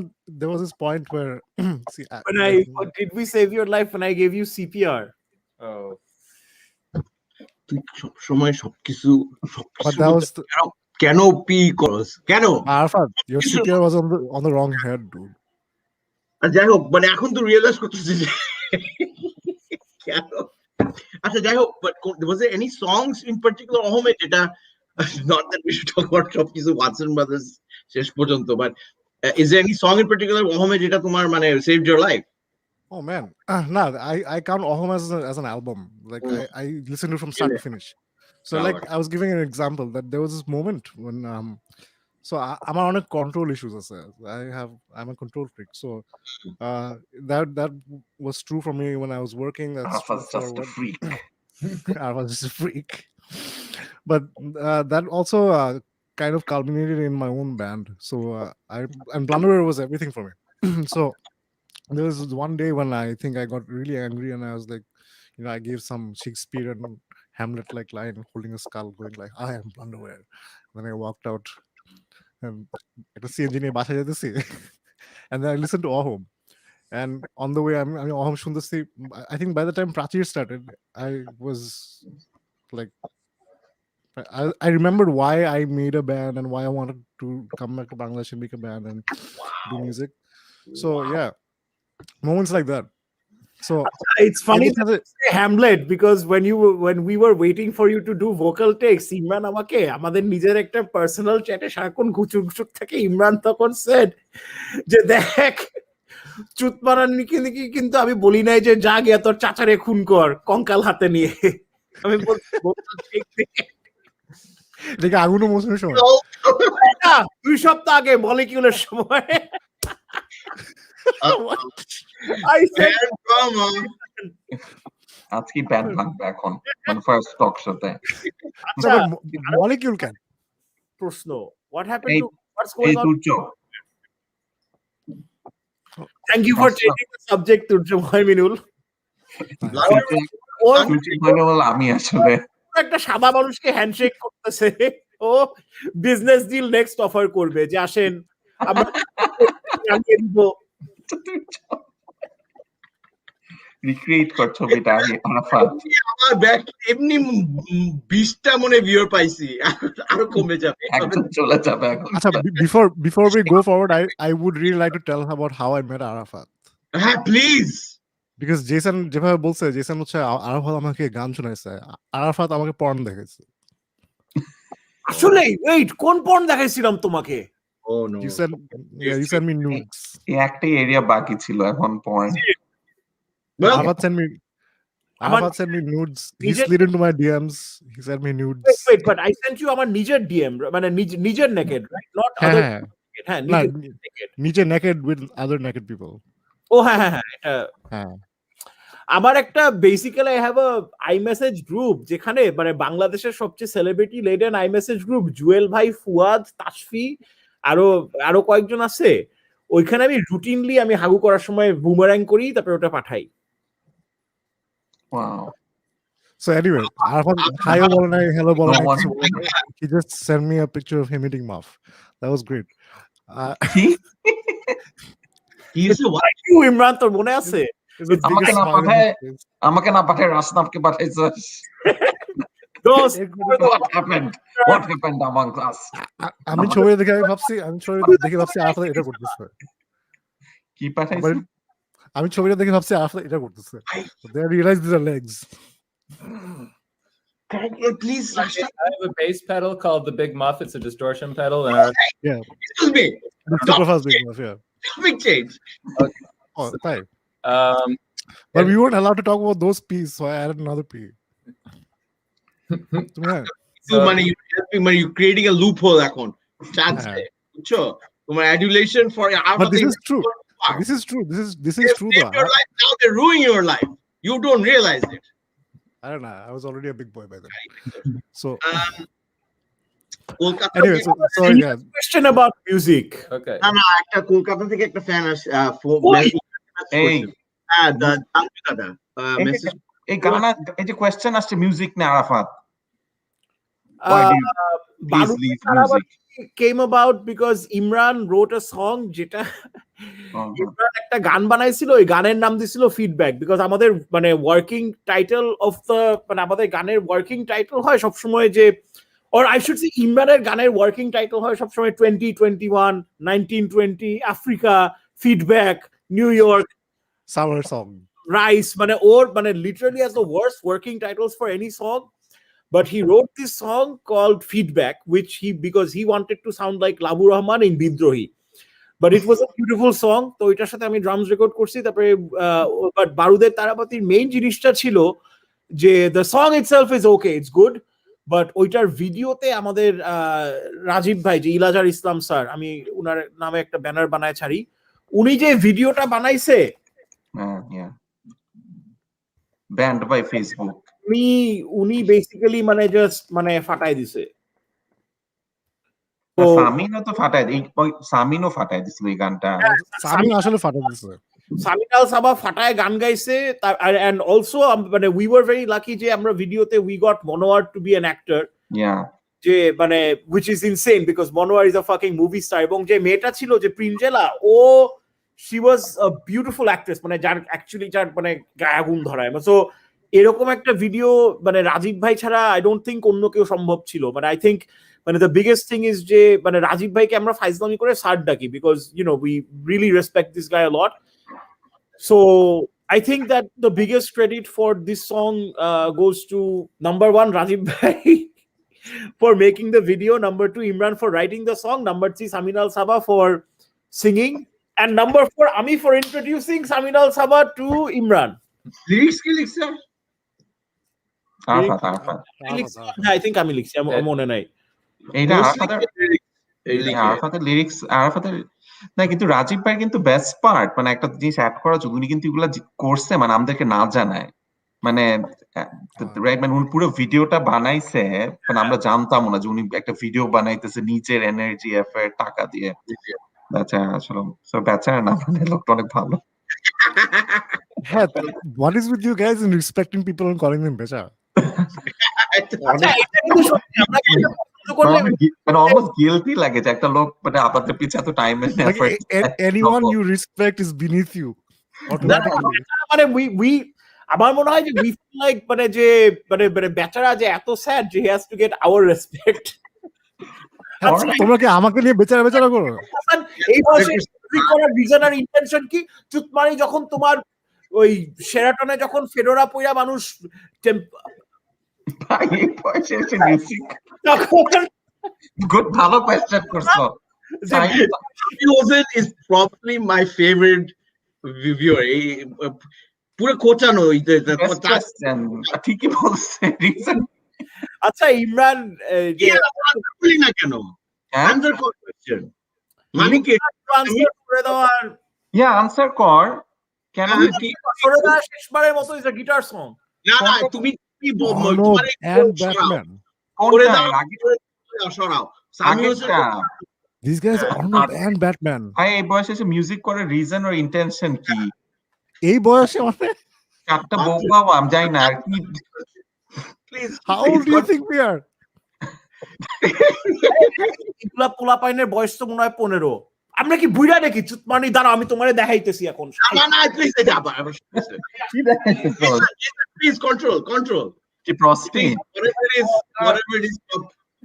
there was this point where see, did we save your life when I gave you CPR? Oh. তুই সব সময় সবকিছু but that was কেন P করস কেন Arafat, your CPR was on the wrong head, dude. আর যাই হোক মানে এখন তো রিয়েলাইজ করতেছি যে কেন আচ্ছা যাই হোক but was there any songs in particular Ahmed যেটা not that we should talk about সবকিছু Watson Brothers শেষ পর্যন্ত but is there any song in particular Ahmed যেটা তোমার মানে saved your life? Oh man, no, I count Ahom as an album. Like I listened to it from start to finish. So like I was giving an example that there was this moment when so I'm on a control issues. I'm a control freak. So that was true for me when I was working. That's Arafat's just a freak. I was just a freak. But that also kind of culminated in my own band. So and Blunderwear was everything for me. So there was one day when I think I got really angry and I was like, I gave some Shakespearean Hamlet-like line holding a skull going like, I am Blunderwear. Then I walked out and I could see engineer Basha Jadisi. And then I listened to Ahom. And on the way, Ahom Shundasi, I think by the time Prachir started, I was like, I remembered why I made a band and why I wanted to come back to Bangladesh and make a band and do music. So yeah, moments like that. So it's funny that you say Hamlet because when we were waiting for you to do vocal takes, Imran আমাকে আমাদের নিজের একটা personal চ্যাটে সারাক্ষণ গুচুক থাকে ইমরান তখন said যে দেখ চুত মারার নিকে কিন্তু আমি বলি নাই যে যা গিয়া তোর চাচারে খুন কর কঙ্কাল হাতে নিয়ে আমি বলছি দেখে আগুনও মৌসুমের সময় 2 সপ্তাহ আগে মলিকিউলের সময় I said আজকে ব্যান্ড ভাঙবে এখন মানে ফার্স্ট টক শোতে মলিকিউল কেন প্রশ্ন what happened to what's going on thank you for changing the subject to Mohaminul আমি আসলে একটা সাদা মানুষকে হ্যান্ডশেক করতেছে ও বিজনেস ডিল নেক্সট অফার করবে যে আসেন আমরা দিব রিক্রিয়েট কর ছবিটা আরাফাত আমার ব্যাক এমনি 20টা মনে ভিউয়ার পাইছি আরো কমে যাবে একদম চলে যাবে এখন আচ্ছা before we go forward I would really like to tell about how I met Arafat. হ্যাঁ প্লিজ because Jason যেভাবে বলছে জেসন হচ্ছে আরাফাত আমাকে গান শোনাইছে আরাফাত আমাকে পর্ন দেখাইছে আসলে ওয়েট কোন পর্ন দেখাইছিলাম তোমাকে oh no you sent me nudes এই একটাই এরিয়া বাকি ছিল এখন point Arafat sent me nudes he slid into my DMs he sent me nudes wait but I sent you আমার নিজের DM মানে নিজের naked right not other হ্যাঁ নিজের naked with other naked people ও হ্যাঁ আমার একটা basically I have a iMessage group যেখানে মানে বাংলাদেশের সবচেয়ে celebrity laden iMessage group Jewel ভাই ফুয়াদ তাসফি আরো কয়েকজন আছে ওইখানে আমি রুটিনলি আমি হাগু করার সময় বুমারাং করি তারপর ওটা পাঠাই wow so anyway Arafat hi bolo nai hello bolo nai he just sent me a picture of him eating muff that was great he is what you Imran তোর মনে আছে আমাকে না পাঠায় রাসনাবকে পাঠাইছে what happened among us আমি ছবি দেখে ভাবছি আরাফাত এটা করতেছে কি পাঠাইছে আমি ছবিটা দেখে ভাবছি আরাফাত এটা করতেছে they realize these are legs Please, I have a bass pedal called the Big Muff. It's a distortion pedal, and Yeah, excuse me. the super fast big enough, yeah. Big change. Oh, right. and But we weren't allowed to talk about those P's, so I added another P. So, yeah. You money, you helping money, you creating a loophole এখন chance হ্যাঁ। বুঝছো তোমার adulation for But this is true. This is true. This is true though. your life now, they're ruining your life. You don't realize it. I don't know. I was already a big boy by then. So Kolkata anyway, so yeah. Question about music. okay. না না একটা কলকাতা থেকে একটা fan আসে এই দাদা message এই গানা এই যে কোয়েশ্চেন আসছে মিউজিক না Arafat why do you please leave music Came about because Imran wrote a song যেটা ইমরান একটা গান বানাইছিল, ওই গানের নাম দিছিল ফিডব্যাক, বিকজ আমাদের মানে ওয়ার্কিং টাইটেল অফ দ্য মানে আমাদের গানের ওয়ার্কিং টাইটেল হয় সবসময় যে or I should say ইমরানের গানের ওয়ার্কিং টাইটেল হয় সবসময় 2021 1920 Africa feedback new York Summer song. Rice মানে ওর মানে literally has the worst working titles for any song. But he wrote this song called Feedback, which because he wanted to sound like Labu Rahman in Bidrohi. But it was a beautiful song. So এটার সাথে আমি drums record করছি তারপরে but বারুদের তারাবাতির main জিনিসটা ছিল যে the song itself is okay, it's good, but ওইটার ভিডিওতে আমাদের রাজীব ভাই যে ইলাজার ইসলাম স্যার, আমি উনার নামে একটা ব্যানার বানায় ছাড়ি, উনি যে ভিডিওটা বানাইছে banned by Facebook উনি বেসিক্যালি মানে জাস্ট মানে ফাটাই দিছে। সামিনও তো ফাটায় সামিনও ফাটায় দিছিল এই গানটা সামিন আসলে ফাটাই দিছে। সামিন আল সাবা ফাটায় গান গাইছে and also মানে we were very lucky যে আমরা ভিডিওতে we got Monowar to be an actor, যে মানে which is insane because Monowar is a fucking movie star, এবং যে মেয়েটা ছিল যে প্রিঞ্জেলা, ও she was a beautiful actress, মানে যার অ্যাকচুয়ালি যার মানে গায়ে আগুন ধরায়। সো এরকম একটা ভিডিও মানে রাজীব ভাই ছাড়া আই ডোন্ট থিঙ্ক অন্য কেউ সম্ভব ছিল। মানে আই থিঙ্ক মানে দ্য বিগেস্ট থিং ইজ যে মানে রাজীব ভাইকে আমরা ফাইজলামি করে স্যার ডাকি because you know we really respect this guy a lot. So I think that the biggest credit for this song goes to number one Rajiv Bhai for making the video, number two Imran for writing the song, number three Samin Al Sabah for singing, and number four Ami for introducing Samin Al Sabah to Imran. lyrics ki likhse Arafat I think Ami লিখছে, আমার মনে নাই। এইটা আরাফাতের lyrics আরাফাতের না, কিন্তু রাজীব ভাই কিন্তু বেস্ট পার্ট মানে একটা জিনিস অ্যাড করা উচিত, উনি কিন্তু এগুলা করছে মানে আমাদেরকে না জানায়, মানে রাইট মানে উনি পুরো ভিডিওটা বানাইছে মানে আমরা জানতাম না যে উনি একটা ভিডিও বানাইতেছে নিজের এনার্জি এফর্ট টাকা দিয়ে। বেচারা আসলে বেচারা না মানে লোকটা অনেক ভালো। হ্যাঁ, what is with you guys in respecting people and calling them বেচারা? মানে অলমোস্ট গিলটি লাগে যে একটা লোক মানে আপনাদের পিছে এত time anyone you respect is beneath you automatically. মানে we আমার মনে হয় যে we feel like মানে যে মানে বেচারা যে এত স্যাড যে he has to get our respect. তোমরা কি আমাকে নিয়ে বেচারা বেচারা করো? এই বয়সে করার রিজন আর ইন্টেনশন কি? চুতমারি যখন তোমার ওই শেরাটনে যখন ফেডোরা পয়রা মানুষ গুড ভালো কোয়েশ্চেন করছো। is probably my favorite viewer. পুরো কোচানো ঠিকই বলছে রিজন। আচ্ছা ইমরান যে বলি না কেন আনসার কর কোশ্চেন মানে কি আনসার করে দেওয়ার আনসার কর কেন কি করে দেওয়া শেষবারের মতো ইজ আ গিটার সং। না না তুমি কি তোমার and Batman করে দাও আগে সরাও Sami Hossain these guys Arnold and Batman এই বয়সে এসে মিউজিক করার রিজন আর ইন্টেনশন কি? এই বয়সে মানে একটা বউ বাবা আমি জানি না আর কি। Please how old do you think we are? ইগুলা পোলা পাইনের বয়স তো মনে হয় 15। আমরা কি বুইড়া নাকি চুতমানি? দাঁড়াও আমি তোমারে দেখাইতেছি এখন। না না প্লিজ এটা আবার কি দেখাইতেছো? প্লিজ কন্ট্রোল কি প্রস্টিট whatever it is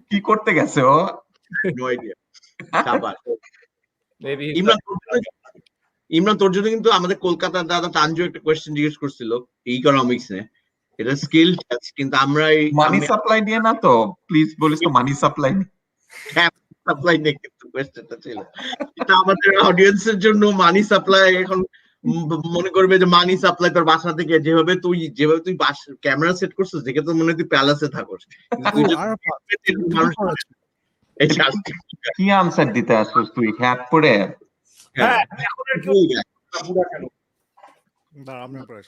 কি করতে গেছে ও? no idea আবার maybe ইমরান তোর জন্য কিন্তু আমাদের কলকাতার দাদা তানজু একটা কোশ্চেন জিজ্ঞেস করছিল ইকোনমিক্স নিয়ে। এটা স্কিল টেস্ট, কিন্তু আমরাই মানি সাপ্লাই দিয়ে না তো, প্লিজ বলিস তো মানি সাপ্লাই। সাপ্লাই নেই, কিন্তু কোয়েশ্চেনটা ছিল এটা আমাদের অডিয়েন্সের জন্য। মানি সাপ্লাই এখন মনে করবে যে মানি সাপ্লাই তোর বাসা থেকে যেভাবে তুই ক্যামেরা সেট করছিস, দেখে তো মনে হয় তুই প্যালেসে থাকোস, কিন্তু তুই যদি আরাফাত, কি আনসার দিতে আসছিস তুই হ্যাপ করে? হ্যাঁ এখন আর কেউ আমি প্রায়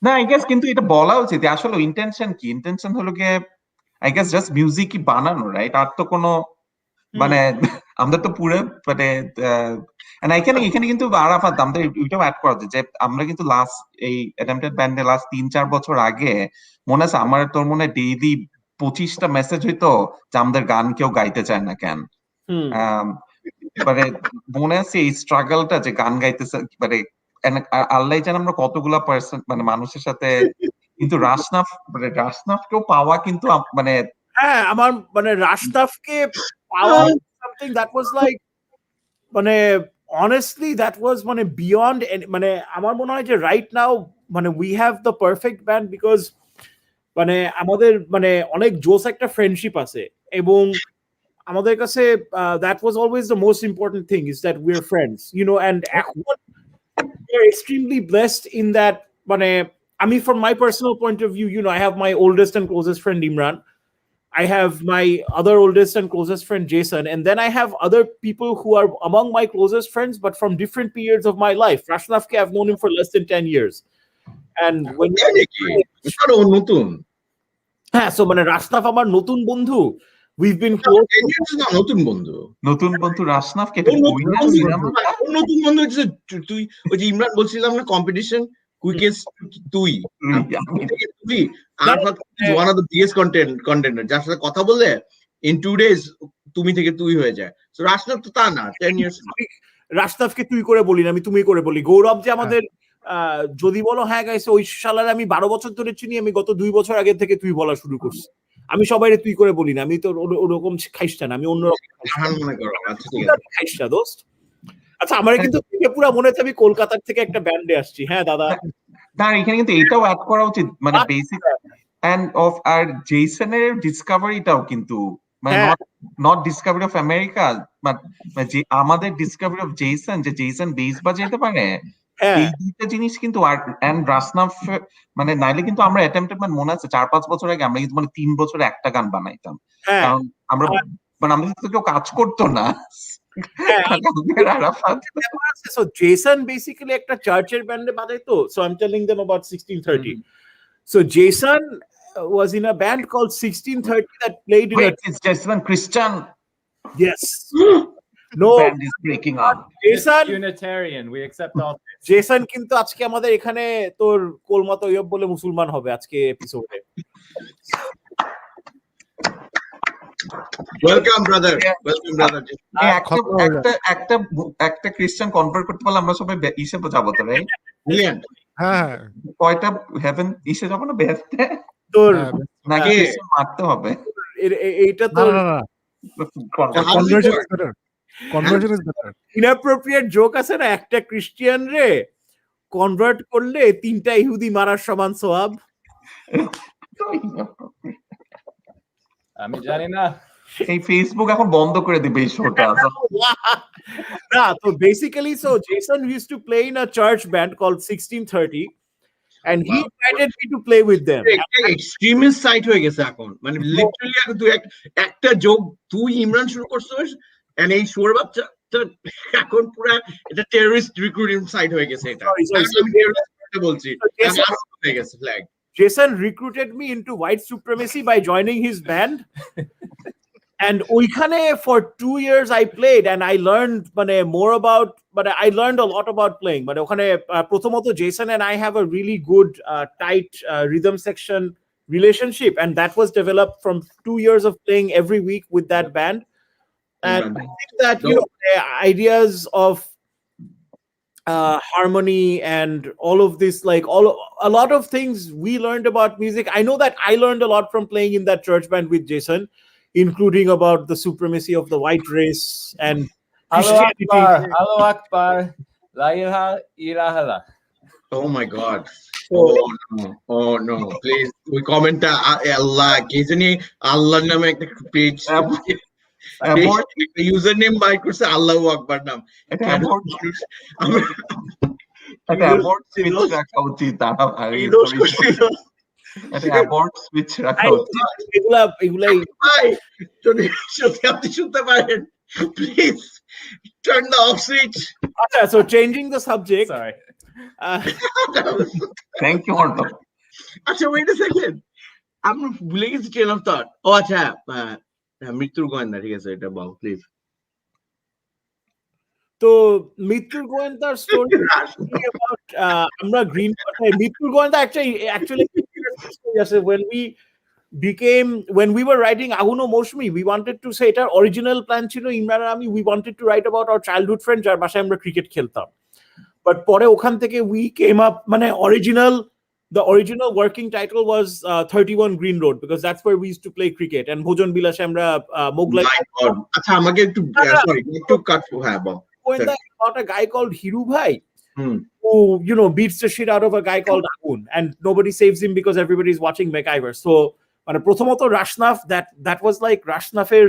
না আই গেস কিন্তু এটা বলা উচিত আসলে ইন্টেনশন কি। ইন্টেনশন হলো গিয়ে আই গেস জাস্ট মিউজিকই বানানো, রাইট? আর তো কোনো মানে আমাদের তো পুরো মানে এখানে কিন্তু আরাফাত আমাদের এটাও অ্যাড করা যায় যে আমরা কিন্তু লাস্ট এই অ্যাটেম্পটেড ব্যান্ডে লাস্ট 3-4 বছর আগে মনে আছে আমার তোর মনে ডেইলি 25টা মেসেজ হইতো যে আমাদের গান কেউ গাইতে চায় না কেন। মানে মনে আছে এই স্ট্রাগলটা যে গান গাইতেছে, মানে আল্লাহ জানে আমরা কতগুলা পার্সন মানে মানুষের সাথে, কিন্তু রাশনাফকেও পাওয়া কিন্তু মানে হ্যাঁ আমার মানে রাশনাফকে পাওয়া something that was like মানে honestly that was মানে beyond মানে আমার মনে হয় যে right now মানে we have the perfect band because মানে আমাদের মানে অনেক জোস একটা ফ্রেন্ডশিপ আছে, এবং আমাদের কাছে that was always the most important thing is that we're friends, you know, and এখন we're extremely blessed in that মানে I mean from my personal point of view, you know, I have my oldest and closest friend Imran, I have my other oldest and closest friend Jason, and then I have other people who are among my closest friends but from different periods of my life. Rashnafke, I've known him for less than 10 years, and when নতুন so মানে রাশনাফ আমার নতুন বন্ধু, we've been close. নতুন বন্ধু রাশনাফকে নতুন বন্ধু হচ্ছে তুই ওই যে ইমরান বলছিলাম না কম্পিটিশন কুইকেস্ট তুই Arafat is one of the biggest contender, যার সাথে কথা বললে ইন 2 days তুমি থেকে তুই হয়ে যায়। সো রাশনাফ তো তা না 10 years। রাশনাফকে তুই করে বলি না, আমি তুমি করে বলি। গৌরব যে আমাদের যদি বলো হ্যাঁ গাইছে ওই শালার আমি 12 বছর ধরে চিনি, আমি গত 2 বছর আগে থেকে তুই বলা শুরু করছি। আমি সবাইরে তুই করে বলি না, আমি তো ওরকম খাইস্তা না, আমি অন্যরকম মনে করো। আচ্ছা ঠিক আছে খাইস্তা দোস্ত। আচ্ছা আমার কিন্তু পুরো মনে হচ্ছে আমি কলকাতার থেকে একটা ব্যান্ডে আসছি। হ্যাঁ দাদা, তার এখানে কিন্তু এটাও অ্যাড করা উচিত, মানে বেসিক এন্ড অফ আর জেসনের ডিসকভারিটাও কিন্তু মানে নট ডিসকভারি অফ আমেরিকা, মানে যে আমাদের ডিসকভারি অফ জেসন, যে জেসন বেস বাজাইতে পারে, এই দুইটা জিনিস কিন্তু। আর এন্ড রাশনাফ মানে নাইলে কিন্তু আমরা অ্যাটেম্পটেড মানে মনে আছে 4-5 বছর আগে আমরা কিন্তু মানে 3 বছরে একটা গান বানাইতাম, কারণ আমরা মানে আমাদের তো কেউ কাজ করতো না। So Jason basically একটা চার্চের ব্যান্ডে বাজাইতো, so I'm telling them about 1630. So Jason was in a band called 1630 that played in it's Jason Christian. Yes. No band is breaking up. Jason Unitarian, we accept all. Jason কিন্তু আজকে আমাদের এখানে তোর কোলমাতা ইয়ব বলে মুসলমান হবে আজকে এপিসোডে। Welcome brother, welcome brother. একটা খ্রিস্টান কনভার্ট করতে পারলে আমরা সবাই হিসেবে যাবো তো, রাইট? ব্রিলিয়ান্ট। হ্যাঁ কয়টা হেভেন ইসে যাবো না বেহেশতে, তোর নাকি মারতে হবে? এইটা তো conversion is better. Inappropriate joke আছে না, একটা ক্রিশ্চিয়ান রে কনভার্ট করলে 3টা ইহুদি মারার সমান সওয়াব। আমি জানি না, এই ফেসবুক এখন বন্ধ করে দিবে এই শোটা। না তো basically so Jason used to play in a church band called 1630 and he invited me to play with them. Extremist site হয়ে গেছে এখন, মানে লিটারালি এখন তুই একটা জোক তুই ইমরান শুরু করছিস এন্ড এই শোর বাচ্চা এখন পুরো এটা টেররিস্ট রিক্রুটিং সাইট হয়ে গেছে। এটা আমি টেররিস্ট বলছি হয়ে গেছে flag. Jason recruited me into white supremacy by joining his band. And oikhane for 2 years I played and I learned more about, but I learned a lot about playing. But okhane prothomoto Jason and I have a really good tight rhythm section relationship, and that was developed from 2 years of playing every week with that band. And I think that you know the ideas of harmony and all of this, like a lot of things we learned about music. I know that I learned a lot from playing in that church band with Jason, including about the supremacy of the white race and Christianity. Allahu Akbar, la ilaha illallah. Oh my God. Oh no, please ওই কমেন্টটা আল্লাহ কে জানি আল্লাহর নামে একটা page abort user name buy করছে আল্লাহু আকবার নাম এটা কেন abort মানুষ আমরা এটা abort switch রাখা উচিত তারা এই দোষ করছিল এটা abort switch রাখা উচিত এগুলাই ভাই যদি সত্যি আপনি শুনতে পারেন please turn the off switch আচ্ছা so changing the subject Sorry. Thank you Arnab আচ্ছা ওয়েট আ সেকেন্ড আমি ভুলে গেছি ট্রেন অফ থট ও আচ্ছা মৃত্যুর গোয়েন্দা ঠিক আছে এটা বল প্লিজ তো মৃত্যুর গোয়েন্দার স্টোরি about আমরা গ্রিন মৃত্যুর গোয়েন্দা actually আছে when we were writing Aguno Moshmi, we wanted to say এটার original plan ছিল ইমরান আর আমি we wanted to write about our childhood friend যার বাসায় আমরা ক্রিকেট খেলতাম but পরে ওখান থেকে we came up মানে the original working title was 31 Green Road because that's where we used to play cricket and Bhojan Bilashe আমরা Moglai আচ্ছা আমাকে একটু সরি একটু কাট হ্যাঁ বল about a guy called Hiru Bhai who beats the shit out of a guy called Agun and nobody saves him because everybody's watching MacGyver so মানে প্রথমত রাশনাফ that was like রাশনাফের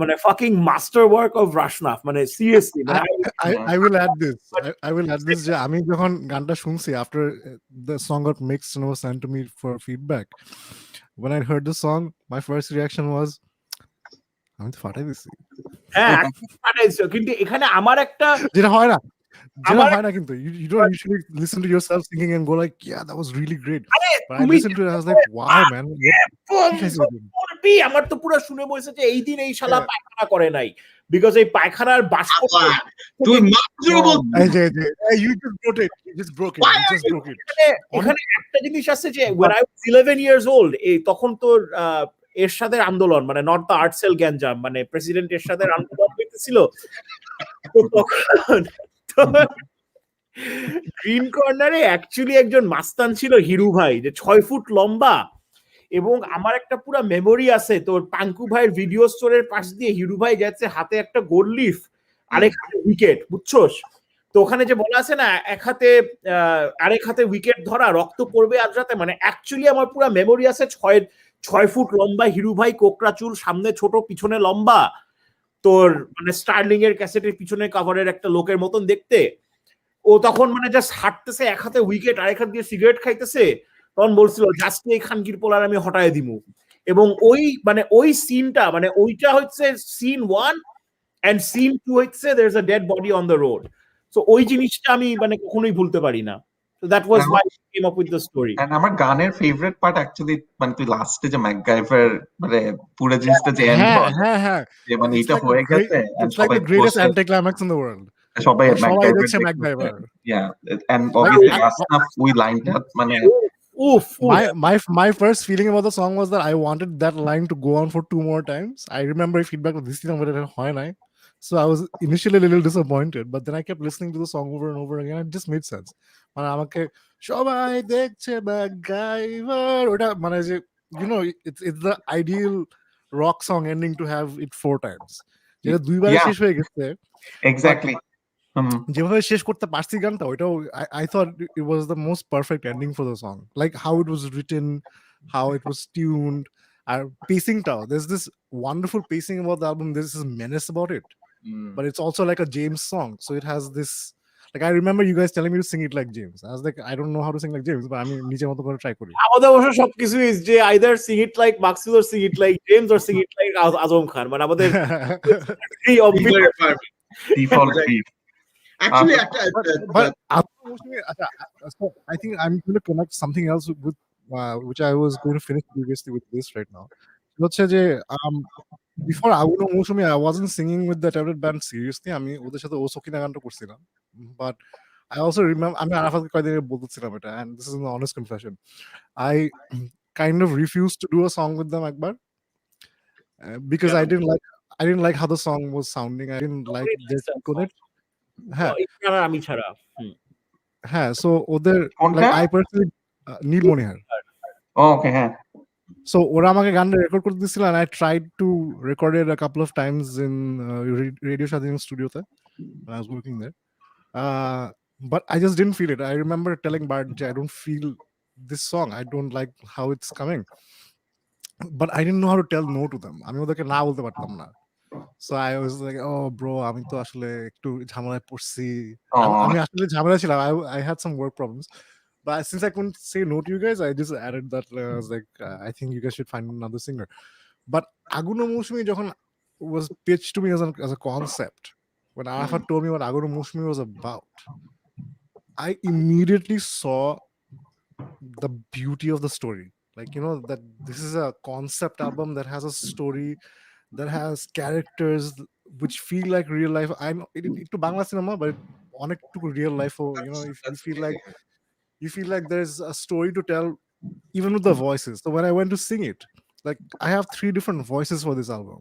মানে fucking masterwork of রাশনাফ মানে seriously I will add this I will add this যে আমি যখন গানটা শুনছি after the song got mixed and was sent to me for feedback when I heard the song my first reaction was আমি তো ফাটাই দিছি হ্যাঁ ফাটাইছো কিন্তু এখানে আমার একটা যেটা হয় না কিন্তু you don't usually listen to yourself singing and go like yeah that was really great but I listened to it I was like wow man আমার তো পুরো শুনে বসে যে এই দিন এই শালা পায়খানা করে নাই বিকজ এই পায়খানার বাষ্প তুই মাত্র বল you just broke it এখানে একটা জিনিস আছে যে when I was 11 years old তখন তোর এরশাদের আন্দোলন মানে নট দ্য আর্টসেল গ্যাঞ্জাম মানে প্রেসিডেন্ট এরশাদের আন্দোলন হইতেছিল তো তখন গ্রিন কর্নারে অ্যাকচুয়ালি একজন মাস্তান ছিল হিরু ভাই যে 6 ফুট লম্বা এবং আমার একটা পুরো মেমোরি আছে তোর পাঙ্কু ভাইয়ের ভিডিও স্টোরের পাশ দিয়ে হিরু ভাই যাচ্ছে হাতে একটা গোল লিফ আরেক হাতে উইকেট বুঝছোস তো ওখানে যে বলা আছে না আরেক হাতে উইকেট ধরা রক্ত পড়বে আজ রাতে মানে অ্যাকচুয়ালি আমার পুরো মেমোরি আছে 6 ফুট লম্বা হিরু ভাই কোকড়া চুল সামনে ছোট পিছনে লম্বা তোর মানে স্টার্লিং এর ক্যাসেটের পিছনে কভারের একটা লোকের মতন দেখতে ও তখন মানে জাস্ট হাঁটতেছে এক হাতে উইকেট আরেক হাত দিয়ে সিগারেট খাইতেছে তখন বলছিল জাস্ট এই খানকির পোলার আমি হটায় দিমু এবং ওই সিনটা মানে ওইটা হচ্ছে সিন 1 and সিন 2 হচ্ছে there is a dead body on the road so ওই জিনিসটা আমি মানে কখনোই ভুলতে পারি না so that was why I came up with the story and আমার গানের ফেভারিট পার্ট অ্যাকচুয়ালি মানে তুই লাস্টে যে ম্যাকগাইভার মানে পুরো জিনিসটা যে এন্ড হ্যাঁ যে মানে এটা হয়ে গেছে it's like the greatest anticlimax in the world সবাই MacGyver yeah and obviously Astana we lined up মানে my first feeling about the song was that I wanted that line to go on for 2 more times. I remember feedback of this thing but it hoy nai so I was initially a little disappointed but then I kept listening to the song over and over again it just made sense মানে আমাকে সবাই দেখছে MacGyver ওটা মানে যে you know it's the ideal rock song ending to have it 4 times যেটা দুইবার শেষ হয়ে গেছে exactly যেভাবে শেষ করতে পারছি গানটা ওইটাও I thought it was the most perfect ending for the song like how it was written how it was tuned R pacingটাও there's this wonderful pacing about the album there's this menace about it but it's also like a James song so it has this like I remember you guys telling me to sing it like James I was like I don't know how to sing like James but আমি নিজের মতো করে try করি আমাদের অবশ্য সবকিছু is যে either sing it like Maxud or sing it like James or sing it like Azam Khan মানে আমাদের default actually but so I think I'm going to connect something else with which I was going to finish previously with this right now হচ্ছে যে before Aguno Moshmi I wasn't singing with the tablet band seriously আমি ওদের সাথে ও সকিনা গানটা করছিলাম but I also remember আমি আরাফাতকে কয়েকদিন আগে বলতেছিলাম এটা and this is an honest confession I kind of refused to do a song with them একবার because I didn't like how the song was sounding I didn't like their connect আমি ছাড়া হ্যাঁ so ওদের like I personally Neil Monihar okay হ্যাঁ so ওরা আমাকে গানটা record করতে দিছিল and I tried to record it a couple of times in Radio Shadin studio তে when I was working there but I just didn't feel it. I remember telling Bart, I don't feel this song. I don't like how it's coming. But I didn't know how to tell no to them. আমি ওদেরকে না বলতে পারতাম না। So I was like, oh bro, আমি তো আসলে একটু ঝামেলায় পড়ছি। Aw. আমি আসলে ঝামেলা ছিলাম। I had some work problems. But since I couldn't say no to you guys, I just added that. I was like, I think you guys should find another singer. But Aguno Mushmi যখন was pitched to me as a concept, when Arafat told me what Aguno Mushmi was about, I immediately saw the beauty of the story. Like, that this is a concept album that has a story, that has characters which feel like real life. I know it to Bangla cinema, but on it to real life. Or if you feel like there's a story to tell, even with the voices. So when I went to sing it, like I have 3 different voices for this album.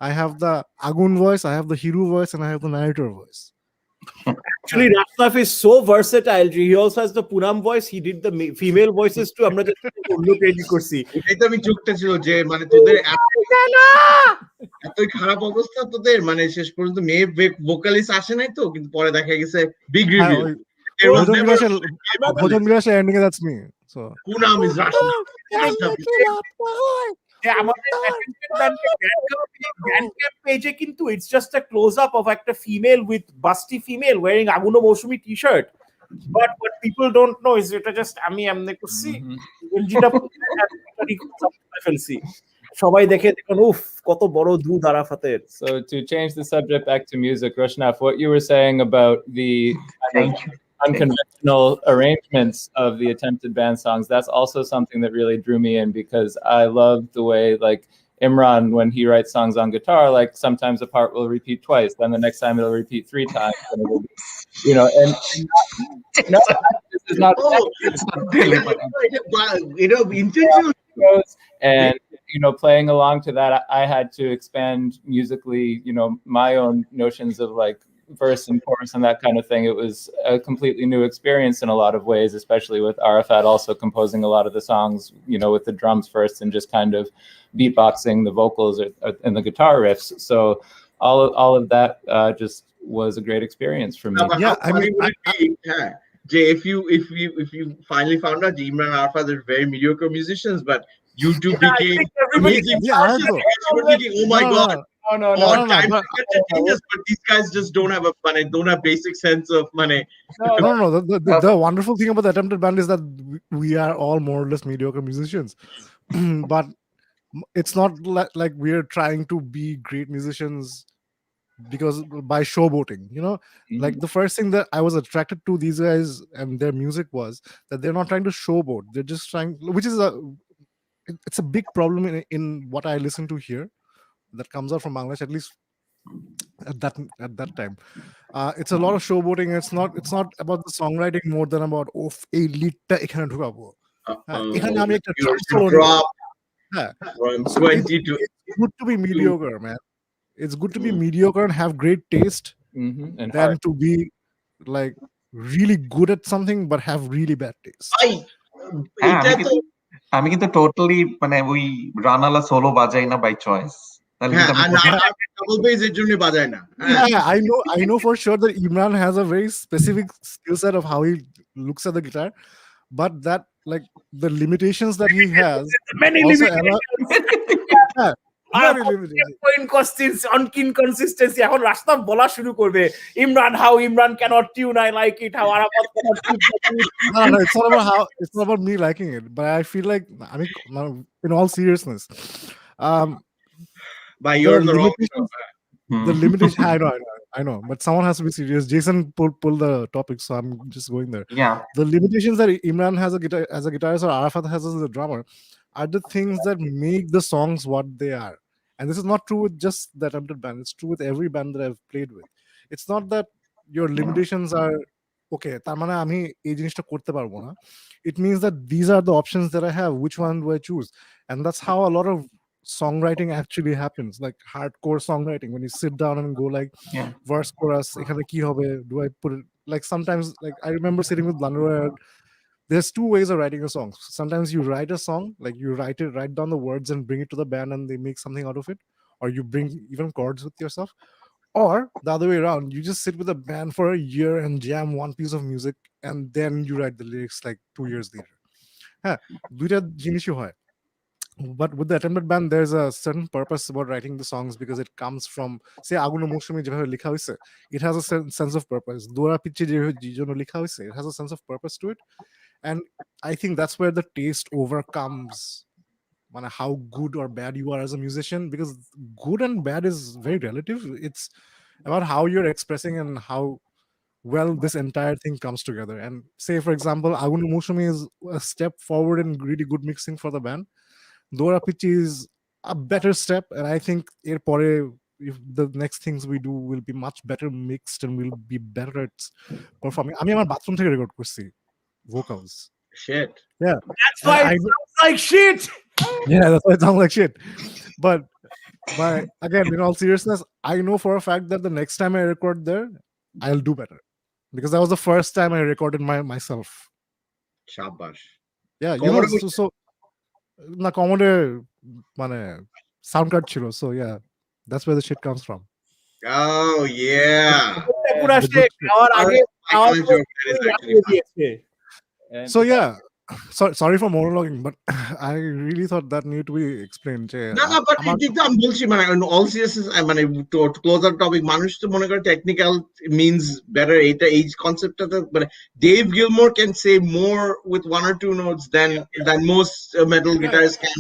I have the Agun voice, I have the Hiru voice, and I have the narrator voice. Actually, Rafnaf is so versatile. He also has the Punam voice. He did the female voices too. আমরা just অন্য পেজি করছি। এটাই তো আমি চোখটা ছিল যে মানে তোদের এতই খারাপ অবস্থা তোদের, মানে শেষ পর্যন্ত মেয়ে ভোকালিস্ট আসে নাই তো, কিন্তু পরে দেখা গেছে big reveal Bhojan Bilashe ending, that's me. So Poonam is Russian. আমাদের Bandcamp পেজে কিন্তু it's just a close up of একটা female with busty female wearing Aguno Moshumi t-shirt. But what people don't know is এটা just আমি এমনি করছি গেঞ্জিটা ফেলছি, সবাই দেখে দেখুন উফ কত বড় দুধ আরাফাতের। So to change the subject back to music, Roshnaf, what you were saying about the unconventional arrangements of the attempted band songs, that's also something that really drew me in, because I love the way, like, Imran, when he writes songs on guitar, like sometimes a part will repeat twice, then the next time it'll repeat 3 times, and it will be, and no, this is not intentional. And playing along to that, I had to expand musically, my own notions of like verse and chorus and that kind of thing. It was a completely new experience in a lot of ways, especially with Arafat also composing a lot of the songs, with the drums first and just kind of beatboxing the vocals and the guitar riffs. So all of that just was a great experience for me. Yeah, I mean, if you finally found out Imran and Arafat are very mediocre musicians, but YouTube became amazing. Oh my god. No. But these guys just don't have basic sense of money. No. The wonderful thing about the attempted band is that we are all more or less mediocre musicians. But it's not like we're trying to be great musicians because by showboating, like the first thing that I was attracted to these guys and their music was that they're not trying to showboat. They're just trying, which is it's a big problem in what I listen to here that comes out from Bangladesh, at least at that time. It's a lot of showboating. It's not about the songwriting more than about এই লিডটা এখানে ঢুকাবো, এখানে আমি একটা drop from 20 to it's good to be mediocre, man. It's good to be mediocre and have great taste than to be like really good at something but have really bad taste. আমি কিন্তু totally মানে ওই রানালা solo বাজাই না by choice. I know for sure that Imran has a very specific skill set of how he looks at the guitar, but that like the limitations that he has many also inconsistency. এখন রাস্তা বলা শুরু করবে Imran cannot tune, I like it, how Arafat cannot tune. No, it's not about me liking it, but I feel like, I mean, in all seriousness, by you're the wrong the limitation. I know, but someone has to be serious. Jason pull the topic, so I'm just going there. Yeah, the limitations that Imran has as a guitarist or Arafat has as a drummer are the things that make the songs what they are. And this is not true with just the attempted band. It's true with every band that I've played with. It's not that your limitations are okay, তার মানে আমি এই জিনিসটা করতে পারবো না. It means that these are the options that I have. Which one do I choose? And that's how a lot of songwriting actually happens, like hardcore songwriting, when you sit down and go like verse chorus এখানে কি হবে, do I put it like sometimes, like I remember sitting with Blanware. There's 2 ways of writing a song. Sometimes you write a song, like you write down the words and bring it to the band and they make something out of it, or you bring even chords with yourself, Or the other way around, you just sit with a band for a year and jam one piece of music and then you write the lyrics like 2 years later. হ্যাঁ, দুইটা জিনিসই হয়। But with the attempted band, there's a certain purpose about writing the songs because it comes from, say, Aguno Moshumi যেভাবে লেখা হয়েছে, it has a sense of purpose. Dora Pichi যেভাবে জন্য লেখা হয়েছে, it has a sense of purpose to it. And I think that's where the taste overcomes how good or bad you are as a musician, because good and bad is very relative. It's about how you're expressing and how well this entire thing comes together. And say, for example, Aguno Moshumi is a step forward in really good mixing for the band. Dora Pichi is a better step, and I think if the next things we do will be much better mixed and will be better at performing. আমি আমার bathroom থেকে record করছি vocals. Shit. Yeah. That's why it sounds like shit. Yeah, that's why it sounds like shit. But again, in all seriousness, I know for a fact that the next time I record there, I'll do better. Because that was the first time I recorded myself. Shabash. Yeah, you know, so na Commodore sound card chilo. So yeah, that's where the shit comes from. Oh yeah. পুরা shit খাওয়ার আগে খাওয়ার পর So yeah, sorry for monologuing, but I really thought that needed to be explained. No, but I'm বলছি in all seriousness, to close our topic, মানুষ তো মনে করে technical means better এটা এই কনসেপ্টটা তো, but Dave Gilmour can say more with one or two notes than most metal guitarists can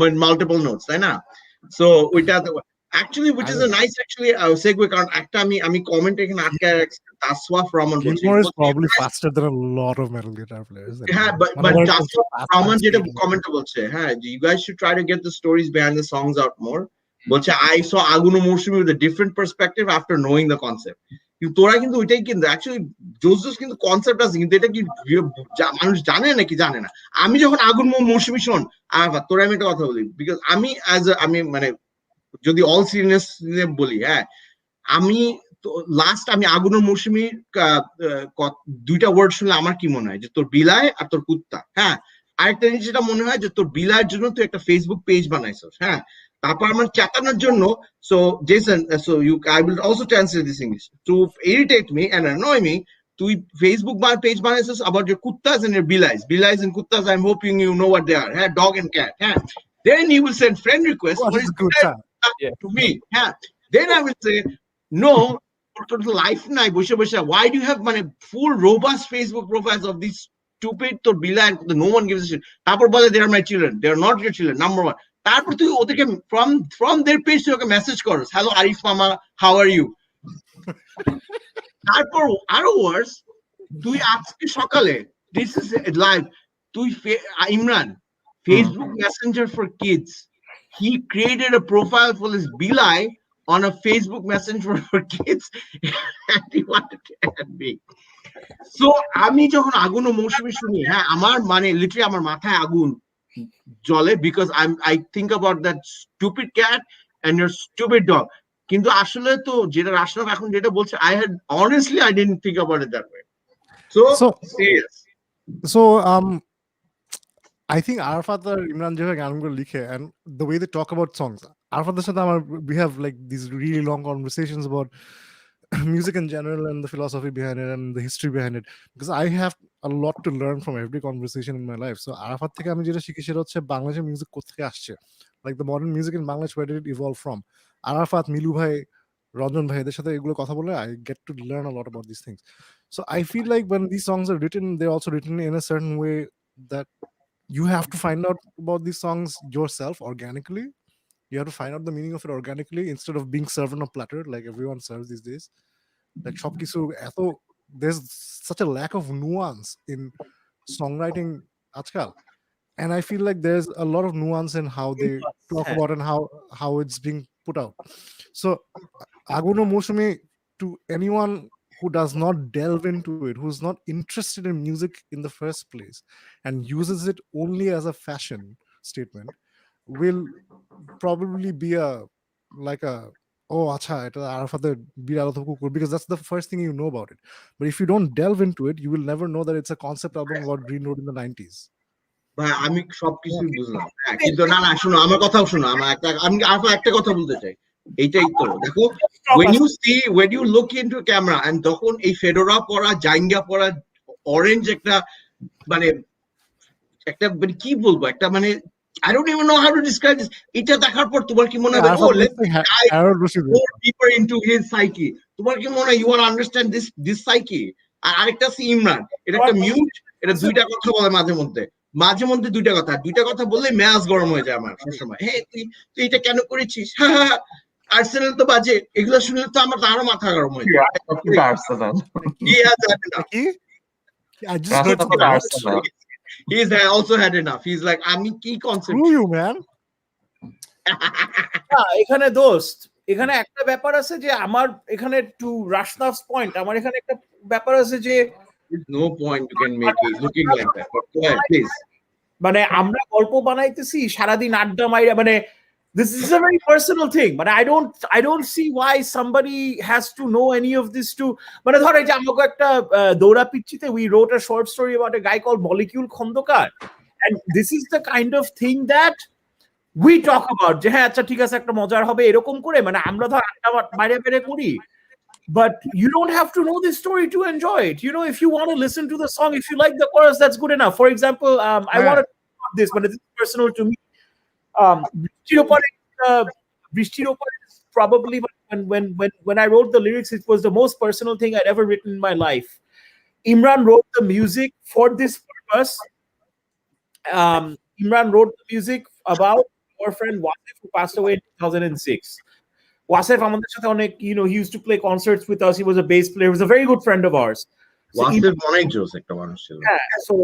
with multiple notes, তাই না? So ওইটা actually, which is a nice segue, কারণ একটা আমি কমেন্ট এখানে আটকায় রাখছি, Taswa Framan বলছি, Gilmour is probably faster than a lot of metal guitar players. হ্যাঁ, but Taswa Framan যেটা কমেন্টে বলছে, হ্যাঁ, you guys should try to get the stories behind the songs out more. বলছে I saw Aguno Moshumi with a different perspective after knowing the concept. কিন্তু তোরা কিন্তু ওইটাই কিন্তু অ্যাকচুয়ালি জোস কিন্তু কনসেপ্ট আছে, কিন্তু এটা কি মানুষ জানে নাকি জানে না। আমি যখন Aguno Moshumi শোন তোরা, আমি একটা কথা বলি, বিকজ আমি আমি যদি অল সিরিয়াস বলি, হ্যাঁ, আমি লাস্ট Aguno Moshumi দুইটা ওয়ার্ড শুনলে আমার কি মনে হয় যে তোর বিলায় আর তোর কুত্তা। হ্যাঁ, আরেকটা জিনিস যেটা মনে হয় যে তোর বিলায়ের জন্য তুই একটা ফেসবুক পেজ বানাইছস। হ্যাঁ, তারপর আমার চেতানোর জন্য, so Jason, so I will also translate this English to irritate me and annoy me, তুই ফেসবুক পেজ বানাইছস about your kuttas and your bilays and kuttas. I'm hoping you know what they are. হ্যাঁ, dog and cat. হ্যাঁ, then you will send friend request to me. Yeah, then I will say no, life নাই বসে বসে, why do you have full robust Facebook profiles of these stupid তোর bilay, no one gives a shit, তারপর বলে they are my children, they are not your children, number one, তারপর তুই ওদেরকে from their page তুই ওকে message করস, hello Arif mama, how are you, তারপর আরো ওয়ার্স, তুই আজকে সকালে this is live, তুই Imran Facebook Messenger for kids, he created a profile for his bilay on a Facebook Messenger for kids and he wanted to add me. So আমি যখন Aguno Moshumi শুনি, হ্যাঁ, আমার লিটারালি আমার মাথায় আগুন জ্বলে, because I think about that stupid cat and your stupid dog. কিন্তু আসলে তো যেটা রাশনাফ এখন যেটা বলছে, I didn't think about it that way. So serious. So I think Arafater Imran যেভাবে গানগুলো লিখে and the way they talk about songs, Arafater সাথে we have like these really long conversations about music in general and the philosophy behind it and the history behind it, because I have a lot to learn from every conversation in my life. So Arafat থেকে আমি যেটা শিখি সেটা হচ্ছে বাংলাদেশের music কোথা থেকে আসছে, like the modern music in Bangladesh, where did it evolve from? Arafat, Milu ভাই, রঞ্জন ভাই, এদের সাথে এগুলো কথা বলে I get to learn a lot about these things. So I feel like when these songs are written, they're also written in a certain way that you have to find out about these songs yourself organically. You have to find out the meaning of it organically instead of being served on a platter like everyone serves these days. Like সবকিছু এত, there's such a lack of nuance in songwriting আজকাল, and I feel like there's a lot of nuance in how they talk about and how it's being put out. So Aguno Moshumi, to anyone who does not delve into it, who's not interested in music in the first place and uses it only as a fashion statement, will probably be acha eta Arafater biral kukur, because that's the first thing you know about it. But if you don't delve into it, you will never know that it's a concept album about Green Road in the 90s. ভাই আমি সবকিছুই বুঝলাম, কিন্তু না শোনো আমার কথাও শোনো, আমি একটা কথা বলতে চাই, এইটাই তো দেখো, when you look into camera and তখন এই ফেডোরা পরা, জাঙ্গিয়া পরা, অরেঞ্জ একটা মানে মানে কি বলবো, একটা মানে I don't even know how to describe this. এটা দেখার পর তোমার কি মনে হবে, oh let's dive more deeper into his psyche. তোমার কি মনে হয় you want to understand this psyche? আর আরেকটা আছে ইমরান, এটা একটা মিউট, এটা দুইটা কথা বলে মাঝে মধ্যে দুইটা কথা বললে মেজাজ গরম হয়ে যায় আমার সবসময়। হ্যাঁ তুই এটা কেন করেছিস, আর্সেনাল তো বাজে, এগুলো শুনলে তো আমার আরো মাথা গরম হয়ে যায়। I just heard Arsenal. He's also had enough. He's like, আমি কি কনসেপ্ট Screw you, man. এখানে দোস্ত, এখানে একটা ব্যাপার আছে যে আমার এখানে টু রাশনাফস পয়েন্ট, আমার এখানে একটা ব্যাপার আছে যে no point you can make it looking like that. But go ahead, please. মানে আমরা গল্প বানাইতেছি সারাদিন আড্ডা মাইরা, মানে this is a very personal thing, but I don't see why somebody has to know any of this to, মানে ধর এই যে আমাকে একটা দৌড়া পিচ্ছিতে we wrote a short story about a guy called Molecule Khondokar, and this is the kind of thing that we talk about, যে হ্যাঁ আচ্ছা ঠিক আছে একটা মজার হবে এরকম করে, মানে আমরা ধর আড্ডা বাইরে বেরে করি, but you don't have to know this story to enjoy it. You know, if you want to listen to the song, if you like the chorus, that's good enough. For example, I want to talk about this, but it's personal to me. Brishtir Opar is probably when I wrote the lyrics, it was the most personal thing I'd ever written in my life. Imran wrote the music for this purpose. Imran wrote the music about our friend Wasif, who passed away in 2006. Wasif আমাদের সাথে অনেক, you know, he used to play concerts with us. He was a bass player. He was a very good friend of ours. Wasif অনেক জোস একটা মানুষ ছিল। So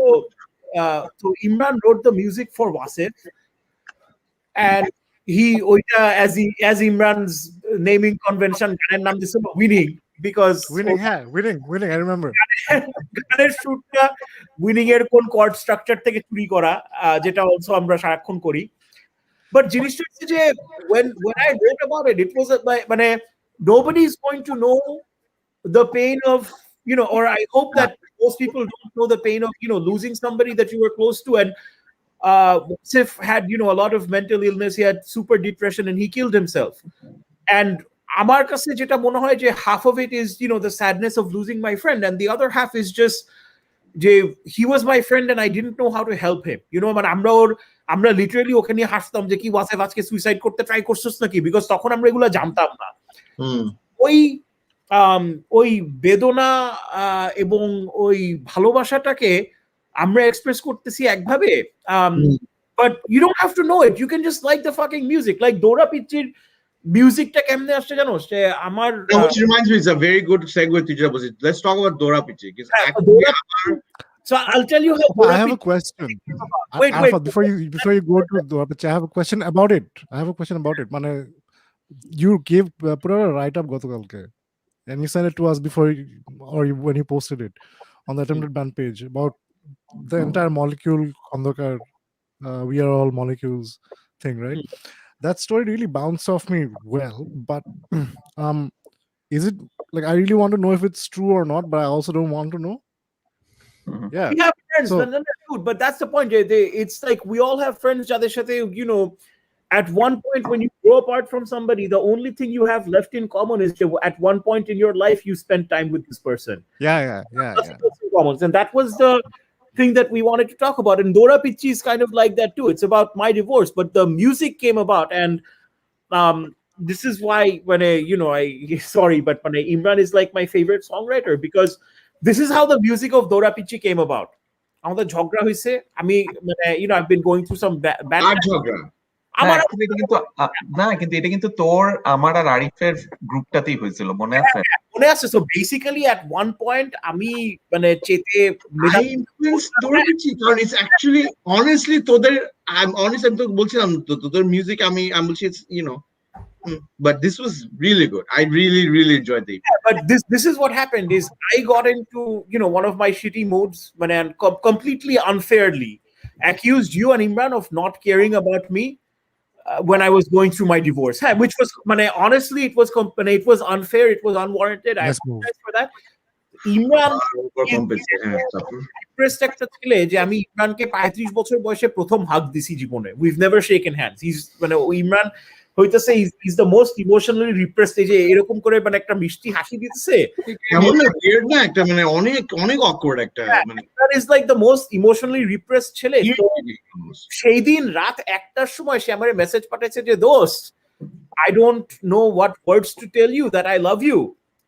Imran wrote the music for Wasif, and he as Imran's naming convention গানের নাম দিছিল winning, because winning I remember গানের শুটটা winning এর কোন chord structure থেকে চুরি করা, যেটা also আমরা সারাক্ষণ করি। But জিনিসটা হচ্ছে যে when I wrote about it, it was মানে nobody is going to know the pain of, you know, or I hope that most people don't know the pain of, you know, losing somebody that you were close to. And Wasif had, you know, a lot of mental illness. He had super depression and he killed himself. And আমার কাছে যেটা মনে হয় যে half of it is, you know, the sadness of losing my friend, and the other half is just যে he was my friend and I didn't know how to help him, you know, মানে আমরা literally ওখানে হাসতাম যে কি ওয়াসিফ আজকে suicide করতে try করছিস নাকি, বিকজ তখন আমরা এগুলো জানতাম না। ওই বেদনা এবং ওই ভালোবাসাটাকে আমরা এক্সপ্রেস করতেছি একভাবে, but you don't have to know it, you can just like the fucking music. Like দৌড়া পিচ্চির মিউজিকটা কেমনে আসছে জানো, সে আমার which reminds me, it's a very good segue to your position. Let's talk about Dora Pichi. So I'll tell you how I have a question. Wait. Before you go to Dora Pichi, I have a question about it. Mane, you gave put out a write up gotokalke, and you sent it to us before when you posted it on the attempted ban page about the entire molecule Khondokar, we are all molecules thing, right? That story really bounced off me well, but is it like, I really want to know if it's true or not, but I also don't want to know. Yeah, we have friends, dude, but that's the point. It's like we all have friends, you know, at one point when you grow apart from somebody, the only thing you have left in common is at one point in your life you spent time with this person. Yeah. And that was the thing that we wanted to talk about. And Dora Pichi is kind of like that too. It's about my divorce, but the music came about, and this is why when Imran is like my favorite songwriter, because this is how the music of Dora Pichi came about. আমাদের ঝগড়া হইছে, আমি মানে, you know, I've been going through some bad ঝগড়া। কিন্তু এটা কিন্তু তোর আমার আর আরিফের গ্রুপটাতেই হয়েছিল, মনে আছে? মনে আছে। So basically at one point আমি মানে চেতে কারণ it's actually honestly তোদের, I'm honest, আমি তো বলছিলাম তোদের মিউজিক আমি বলছি, you know, but this was really good. I really enjoyed it. Yeah, but this is what happened is I got into, you know, one of my shitty moods and completely unfairly accused you and Imran of not caring about me when I was going through my divorce, which was, honestly, it was unfair, it was unwarranted. I apologize for that. Imran depressed একটা ছেলে যে আমি ইমরানকে 35 বছর বয়সে প্রথম হাগ দিছি জীবনে। We've never shaken hands. Imran হইতেছে is the most emotionally repressed, এই যে এরকম করে মানে একটা মিষ্টি হাসি দিতেছে, এমন না weird না একটা মানে অনেক অনেক awkward একটা মানে that is like the most emotionally repressed ছেলে। তো সেই দিন রাত 1টার সময় সে আমারে মেসেজ পাঠাইছে যে দোস্ত I don't know what words to tell you that I love you,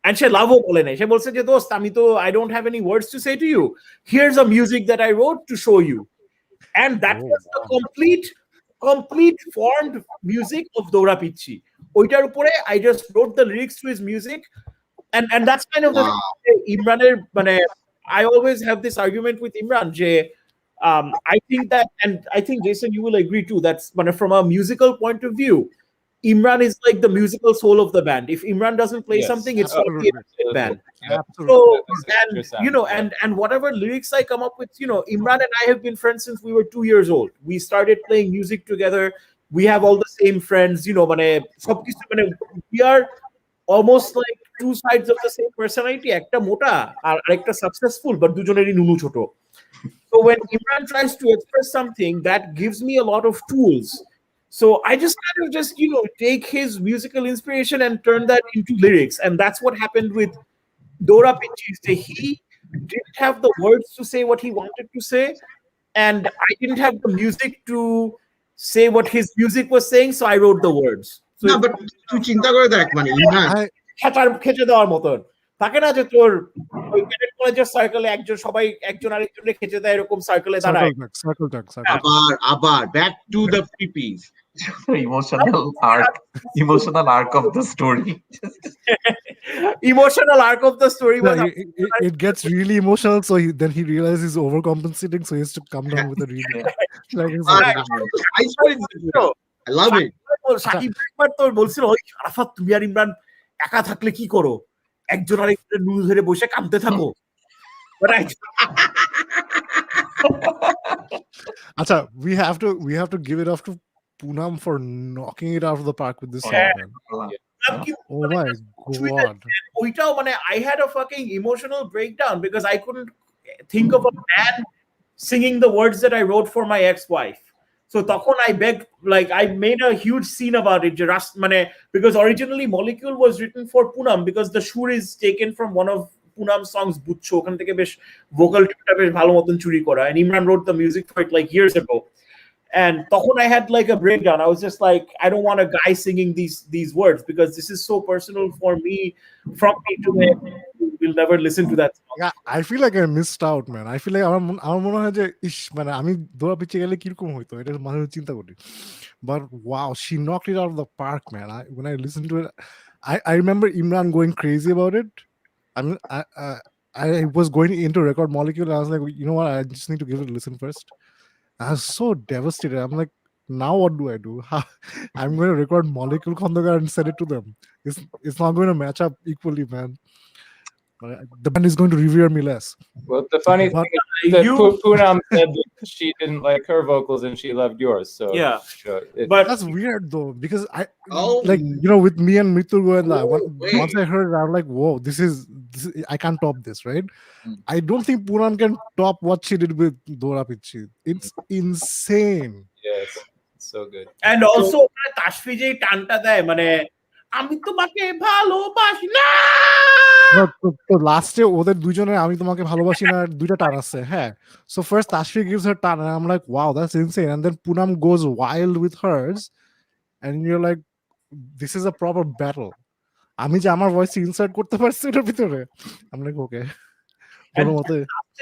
and সে লাভও বলে নাই, সে বলছে যে দোস্ত আমি তো I don't have any words to say to you, here's a music that I wrote to show you, and that was the complete formed music of Dora Pichi. ওইটার উপরে I just wrote the lyrics to his music, and that's kind of the Imraner মানে I always have this argument with Imran যে I think that, and I think Jason you will agree too, that's from a musical point of view Imran is like the musical soul of the band. If Imran doesn't play something, it's not a band. So, and and whatever lyrics I come up with, Imran and I have been friends since we were 2 years old. We started playing music together. We have all the same friends, we are almost like two sides of the same personality. Ekta mota ar ekta successful, but dujonerই nunu choto. So when Imran tries to express something, that gives me a lot of tools. So I just kind of take his musical inspiration and turn that into lyrics. And that's what happened with Dora Pichi. He didn't have the words to say what he wanted to say. And I didn't have the music to say what his music was saying. So I wrote the words. So না but তুই চিন্তা করে দেখ মানে ইমরান খেচে দেওয়ার মতন থাকে না যে তোর ওই ক্যাডেট কলেজের সার্কেলে সবাই একজন আরেকজনকে খেচে দেয়, এরকম সার্কেলে দাঁড়ায়। আবার back to the পিপিস emotional arc of the story. Emotional arc of the story was it gets really emotional, so then he realizes he's overcompensating, so he has to come down with a really I love it. Shakib একবার তোর বলছিল ওই আরাফাত তুমি আর ইমরান একা থাকলে কি করো, একজন আরেকজনের নুন ধরে বসে কাঁদতে থাকো। Acha, we have to give it off to Poonam for knocking it out of the park with this song, man. Oh my god. ওইটাও I had a fucking emotional breakdown because I couldn't think of a man singing the words that I wrote for my ex-wife. So তখন I begged, I made a huge scene about it, because originally Molecule was written for Poonam because the shur is taken from one of Poonam's songs, Buchcho, ওখান থেকে বেশ vocal টা বেশ ভালো মতন চুরি করা, and Imran wrote the music for it years ago. And তখন I had a breakdown. I was just I don't want a guy singing these words because this is so personal for me, from me to him. We'll never listen to that song. Yeah, I feel like I missed out, man. I feel like আমার মনে হয় যে আমি দৌড়া পিছিয়ে গেলে কিরকম হইতো এটা মাঝে মাঝে চিন্তা করি, but wow, she knocked it out of the park, man. When I listened to it, I remember Imran going crazy about it. I mean, I was going into record Molecule and I was like, you know what, I just need to give it a listen first. I was so devastated. I'm like, now what do I do? I'm going to record Molecule Khandakar and send it to them. It's not going to match up equally, man. The band is going to revere me less. Well, the funny thing is that Poonam said that she didn't like her vocals and she loved yours. So yeah, but that's weird though, because with me and Mritu Goenla, once I heard it, I'm like, whoa, this is I can't top this, right? I don't think Poonam can top what she did with Dora Pichi. It's insane. Yes, it's so good. And also Tashfi je tanta দেয় আমি তোমাকে ভালোবাসি না, তো লাস্টে ওদের দুজনের আমি তোমাকে ভালোবাসি না দুইটা টান আছে, হ্যাঁ। So first Tashfi gives her টান and I'm like, wow, that's insane. And then Poonam goes wild with hers and you're like, this is a proper battle. আমি যে আমার ভয়েস ইনসার্ট করতে পারছি এটার ভিতরে, I'm like, okay.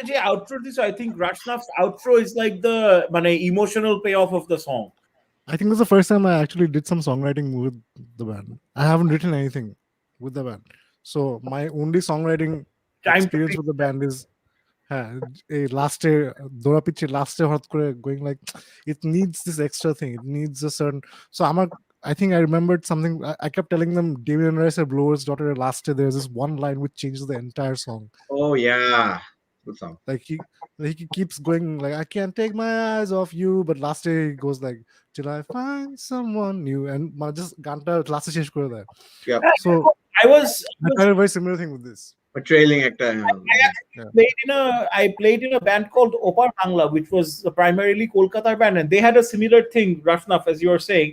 যে outro this, I think Rashnav's outro is the emotional payoff of the song. I think this is the first time I actually did some songwriting with the band. I haven't written anything with the band. So my only songwriting experience with the band is last year, Dora Pichi last year going it needs this extra thing. It needs a certain. So I think I remembered something. I kept telling them Damien Rice Blower's Daughter last year. There's this one line which changes the entire song. Oh yeah. Good song. He keeps going I can't take my eyes off you, but last day he goes till I find someone new, and just ganta last shesh kore deয়. Yeah. So I had a very similar thing with this. A trailing actor. I played in a band called Opar Bangla, which was a primarily Kolkata band, and they had a similar thing, Rashnav, as you were saying.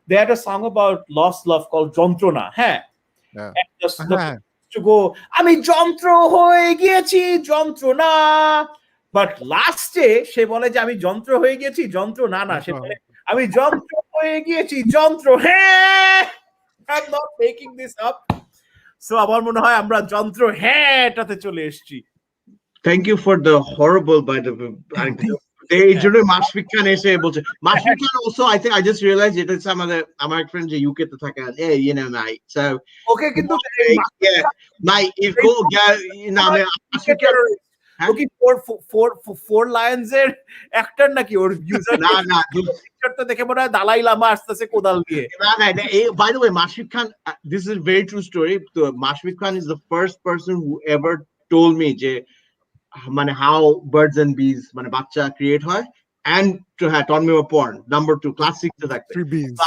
they had a song about lost love called Jontrona. হ্যাঁ Yeah. the to go আমি যন্ত্র হয়ে গিয়েছি যন্ত্রণা, but লাস্টে সে বলে যে আমি যন্ত্র হয়ে গেছি যন্ত্র না সে বলে আমি যন্ত্র হয়ে গিয়েছি যন্ত্র। হ্যাঁ, I'm not making this up. So আমার মনে হয় আমরা যন্ত্র হ্যাঁটাতে চলে এসেছি। Thank you for the horrible by the এই জন্য মাশফিক খান এসে বলছে মাশফিক খান also I think I just realized it is some of the আমার friend যে UK তে থাকে hey you know mate so ওকে কিন্তু yeah mate if go you know Mashfiq Khan okay four Lions এর অ্যাক্টর নাকি ওর ইউজার না পিকচারটা দেখে মনে হয় দালাই লামা আসতেছে কোদাল দিয়ে। না by the way Mashfik Khan this is a very true story. Mashfik Khan is the first person who ever told me যে মানে how birds and bees মানে বাচ্চা ক্রিয়েট হয় and to have taught me about porn. Number 2 classic to that. So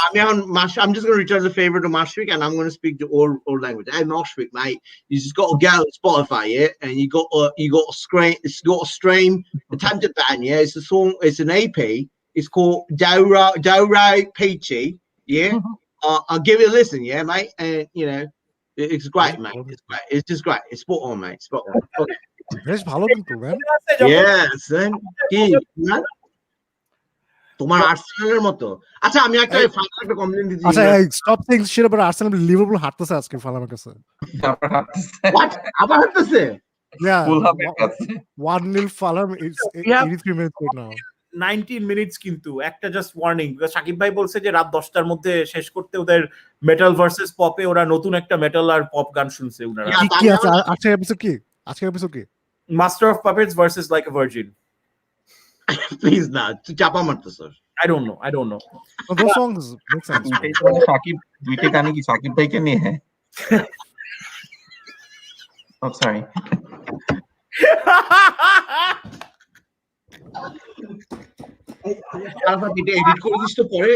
I'm just going to return the favor to Mashfik and I'm going to speak the old language. Hey Mashfik mate, you just got to go on Spotify yeah and you got a stream the time to ban yeah it's a song, it's an EP, it's called Daura Peachy yeah. I'll give it a listen yeah mate and you know it's great mate, it's just great, it's spot on mate, spot on. Okay. বেশ ভালো কিন্তু man. Yes and কি না তোমার আর্সেনালের মতো। আচ্ছা আমি একটা কমপ্লেইন দিচ্ছি। আচ্ছা stop saying shit about Arsenal, Liverpool হারতেছে আজকে ফালামের কাছে। What? আবার হারতেছে? Yeah. ফুলহামের কাছে 1-0 ফালাম, it's 83 minutes right now. 19 minutes কিন্তু একটা জাস্ট ওয়ার্নিং, সাকিব ভাই বলছে যে রাত 10টার মধ্যে শেষ করতে ওদের মেটাল ভার্সেস পপে ওরা নতুন একটা মেটাল আর পপ গান শুনছে ওনারা। কি আছে আজকের এপিসোড কি? আজকের এপিসোড কি? Master of puppets versus like a virgin. Please না চাপা মারতেছ। I don't know. Oh, those songs make sense. Shakib দুইটা গানে কি সাকিব ভাইকে নিয়ে হ্যাঁ oh sorry আরাফাত এটা এডিট করে দিস তো পরে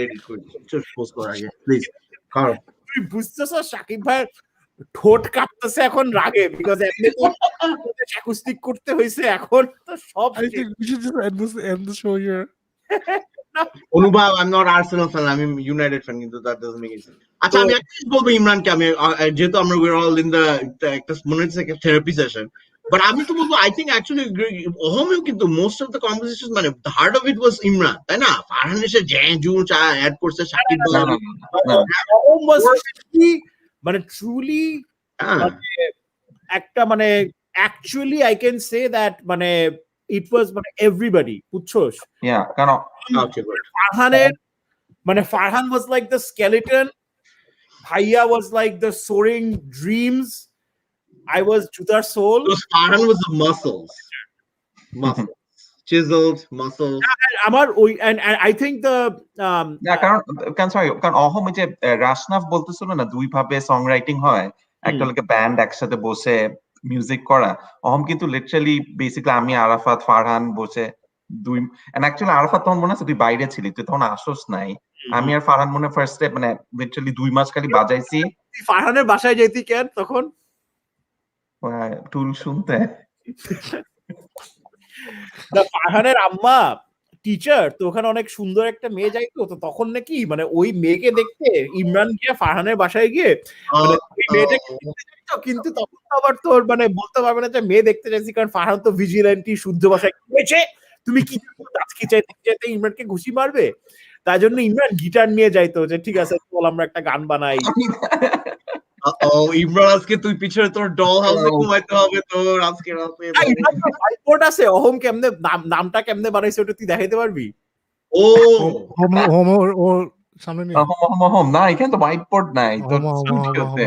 এডিট করে দিস পোস্ট করার আগে প্লিজ। কারণ তুই বুঝতেছ সাকিব ভাই ঠোঁট কাঁপতেছে এখন রাগে, বিকজ এমনি অ্যাকুস্টিক করতে হইছে এখন তো সব। I think we should just end the show here. অনুভব I'm not Arsenal fan, I'm United fan, কিন্তু that doesn't make any sense. আচ্ছা আমি একটা বলবো ইমরানকে, আমি যেহেতু আমরা we're all in the একটা মনে হচ্ছে একটা থেরাপি সেশন, বাট আমি তো বলবো I think actually অহমেও কিন্তু most of the conversations মানে the heart of it was Imran, তাই না? ফারহান এসে জুন অ্যাড করছে সাকিব মানে ট্রুলি একটা মানে actually I can say that মানে it was মানে everybody বুঝছস। yeah কারণ ফারহানের মানে Farhan was like the skeleton, ভাইয়া was like the soaring dreams, I was Judar soul. Farhan was the muscles chiseled muscles. আমার ওই and I think the কারণ অহম যে রাশনাফ বলতেছিল না দুই ভাবে সং রাইটিং হয়, একটা লোকে ব্যান্ড একসাথে বসে মিউজিক করা, অহম কিন্তু লিটারালি বেসিক্যালি আমি আরাফাত ফারহান বসে দুই, এন্ড অ্যাকচুয়ালি আরাফাত তখন মনে আছে তুই বাইরে ছিলি, তুই তখন আসোস নাই, আমি আর ফারহান মনে ফার্স্ট স্টেপ মানে লিটারালি 2 মাস খালি বাজাইছি। ফারহানের বাসায় যেতি কেন তখন টুল শুনতে ফারহানের আম্মা টিচার তো ওখানে অনেক সুন্দর একটা মেয়ে যাইতো, তো তখন নাকি মানে ওই মেয়েকে দেখতে ইমরান গিয়ে ফারহানের বাসায় গিয়ে কিন্তু তখন তো আবার তোর মানে বলতে পারবে না যে মেয়ে দেখতে চাইছি, কারণ ফারহান তো ভিজিল্যান্টি শুদ্ধ ভাষায় হয়েছে, তুমি কি আজকে চাইতে ইমরানকে ঘুষি মারবে, তাই জন্য ইমরান গিটার নিয়ে যাইতো যে ঠিক আছে চল আমরা একটা গান বানাই। ইমরান আজকে তুই পিছনে তোর ডল হাউসে ঘুমাইতে হবে তোর আজকে রাতে। রিপোর্ট আছে অহম কেমনে নামটা কেমনে বানাইছে ওটা তুই দেখাইতে পারবি? ও হোম ও সামনে নিয়ে হোম না, এখানে তো হোয়াইট বোর্ড নাই তো স্টুডিওতে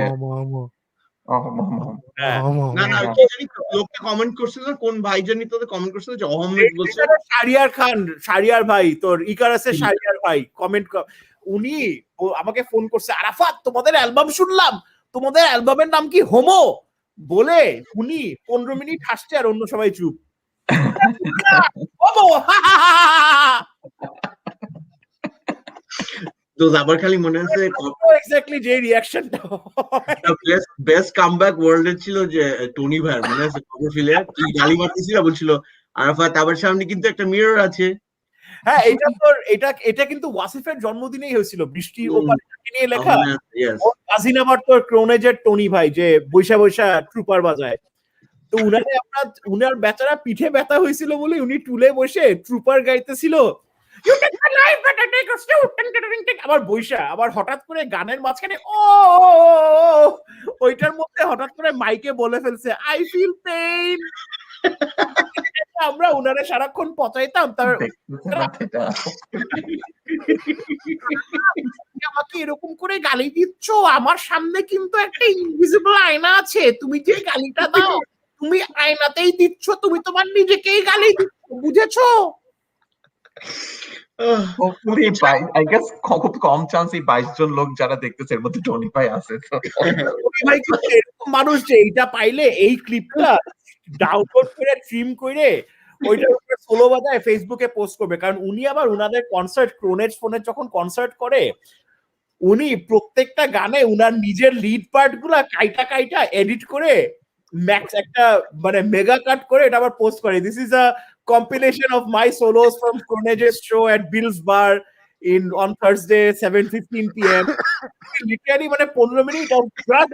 না না লোকটা কমেন্ট করছিল, কোন ভাই জানি তোদের কমেন্ট করছিল যে অহম বলছে শারিয়ার খান, শারিয়ার ভাই তোর ইকারাসের শারিয়ার ভাই কমেন্ট, উনি আমাকে ফোন করছে আরাফাত তোমাদের অ্যালবাম শুনলাম, তোমাদের অ্যালবামের নাম কি হোমো বলে উনি 15 মিনিট হাসছে আর অন্য সবাই চুপ। তো আবার খালি মনে আছে এক্স্যাক্টলি যে রিঅ্যাকশনটা বেস্ট কামব্যাক ওয়ার্ল্ড এর ছিল যে টনি ভাই মনে আছে খবর ফিলে কি গালি মারতেছিল, বলছিল আরাফাত আবার সামনে কিন্তু একটা মিরর আছে। হ্যাঁ এটা কিন্তু ওয়াসিফের জন্মদিনেই হয়েছিল, বৃষ্টির ওপারে নিয়ে লেখা। ওর কাজিন আবার তোর ক্রোনেজের টনি ভাই, যে বৈশা বৈশা ট্রুপার বাজায়। তো উনার বেচারা পিঠে ব্যথা হয়েছিল বলে উনি টুলে বসে ট্রুপার গাইতেছিল, আবার বৈশা আবার হঠাৎ করে গানের মাঝখানে ওইটার মধ্যে হঠাৎ করে মাইকে বলে ফেলছে আই ফিল পেইন। আমরা উনারে সারাক্ষণ পচাইতাম, তার আমাকে এরকম করে গালি দিচ্ছ, আমার সামনে কিন্তু একটা ইনভিজিবল আয়না আছে, তুমি যে গালিটা দাও তুমি আয়নাতেই দিচ্ছ, তুমি তোমার নিজেকেই গালি দিচ্ছ, বুঝেছো? Hopefully, I guess খুব কম চান্স এই 22 জন লোক যারা দেখতেছে এর মধ্যে টনি ভাই আছে। টনি ভাই কিন্তু এরকম মানুষ যে এইটা পাইলে এই ক্লিপটা ডাউনলোড করে ট্রিম করে ওইটার উপরে সোলো বাজায় ফেসবুকে পোস্ট করবে, কারণ উনি আবার উনাদের কনসার্ট ক্রোনেজ ফোনে যখন কনসার্ট করে উনি প্রত্যেকটা গানে উনার নিজের লিড পার্ট গুলা কাইটা এডিট করে ম্যাক্স একটা মানে মেগা কাট করে এটা আবার পোস্ট করে। This is a compilation of my solos from Cronage's show at Bill's Bar on Thursday 7:15 p.m. Literally মানে 15 মিনিট of drug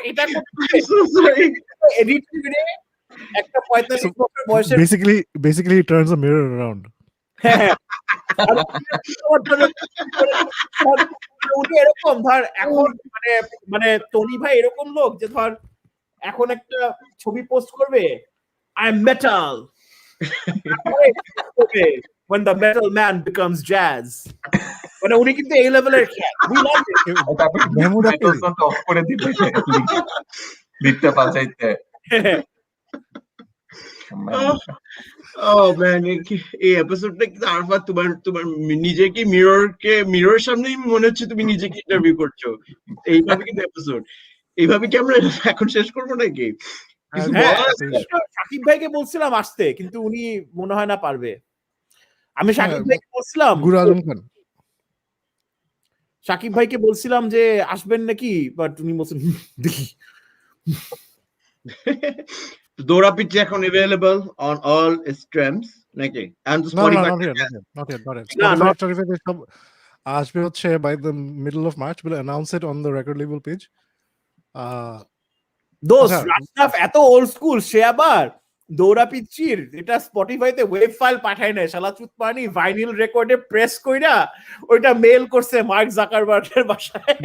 এটা এডিট করে একটা 45 বছর বয়সের basically he turns a mirror around. উনি এরকম ধর এখন মানে টনি ভাই এরকম লোক যে ধর এখন একটা ছবি পোস্ট করবে, I'm metal. Okay, when the metal man becomes jazz. মানে উনি কিন্তু এই লেভেলের খেল। We love it. অফ করে দিতে লিখতে পারছাইতে। ম্যান, এই এপিসোডটা কিন্তু আরফাত তোমার নিজেকে মিররের সামনেই মনে হচ্ছে তুমি নিজেকে ইন্টারভিউ করছো। এইভাবে কিন্তু এপিসোড এইভাবে কি আমরা এখন শেষ করবো নাকি? সাকিব ভাইকে বলছিলাম আসতে, কিন্তু উনি মনে হয় না পারবে। আমি সাকিব ভাইকে বলছিলাম যে আসবেন নাকি, বাট উনি বলছেন দেখি। দৌড়া পিচ্ছে এখন available on all streams নাকি? And Spotify not yet. আসবে হচ্ছে by the middle of March. We'll announce it on the record label page. রাজনাফ এত ওল্ড স্কুল, সে আবার দৌড়া পিচ্ছির এটা স্পটিফাইতে ওয়েব ফাইল পাঠায় না, শালা চুতমানি ভাইনিল রেকর্ডে প্রেস কইরা ওইটা মেইল করছে মার্ক জাকারবার্গের বাসায়।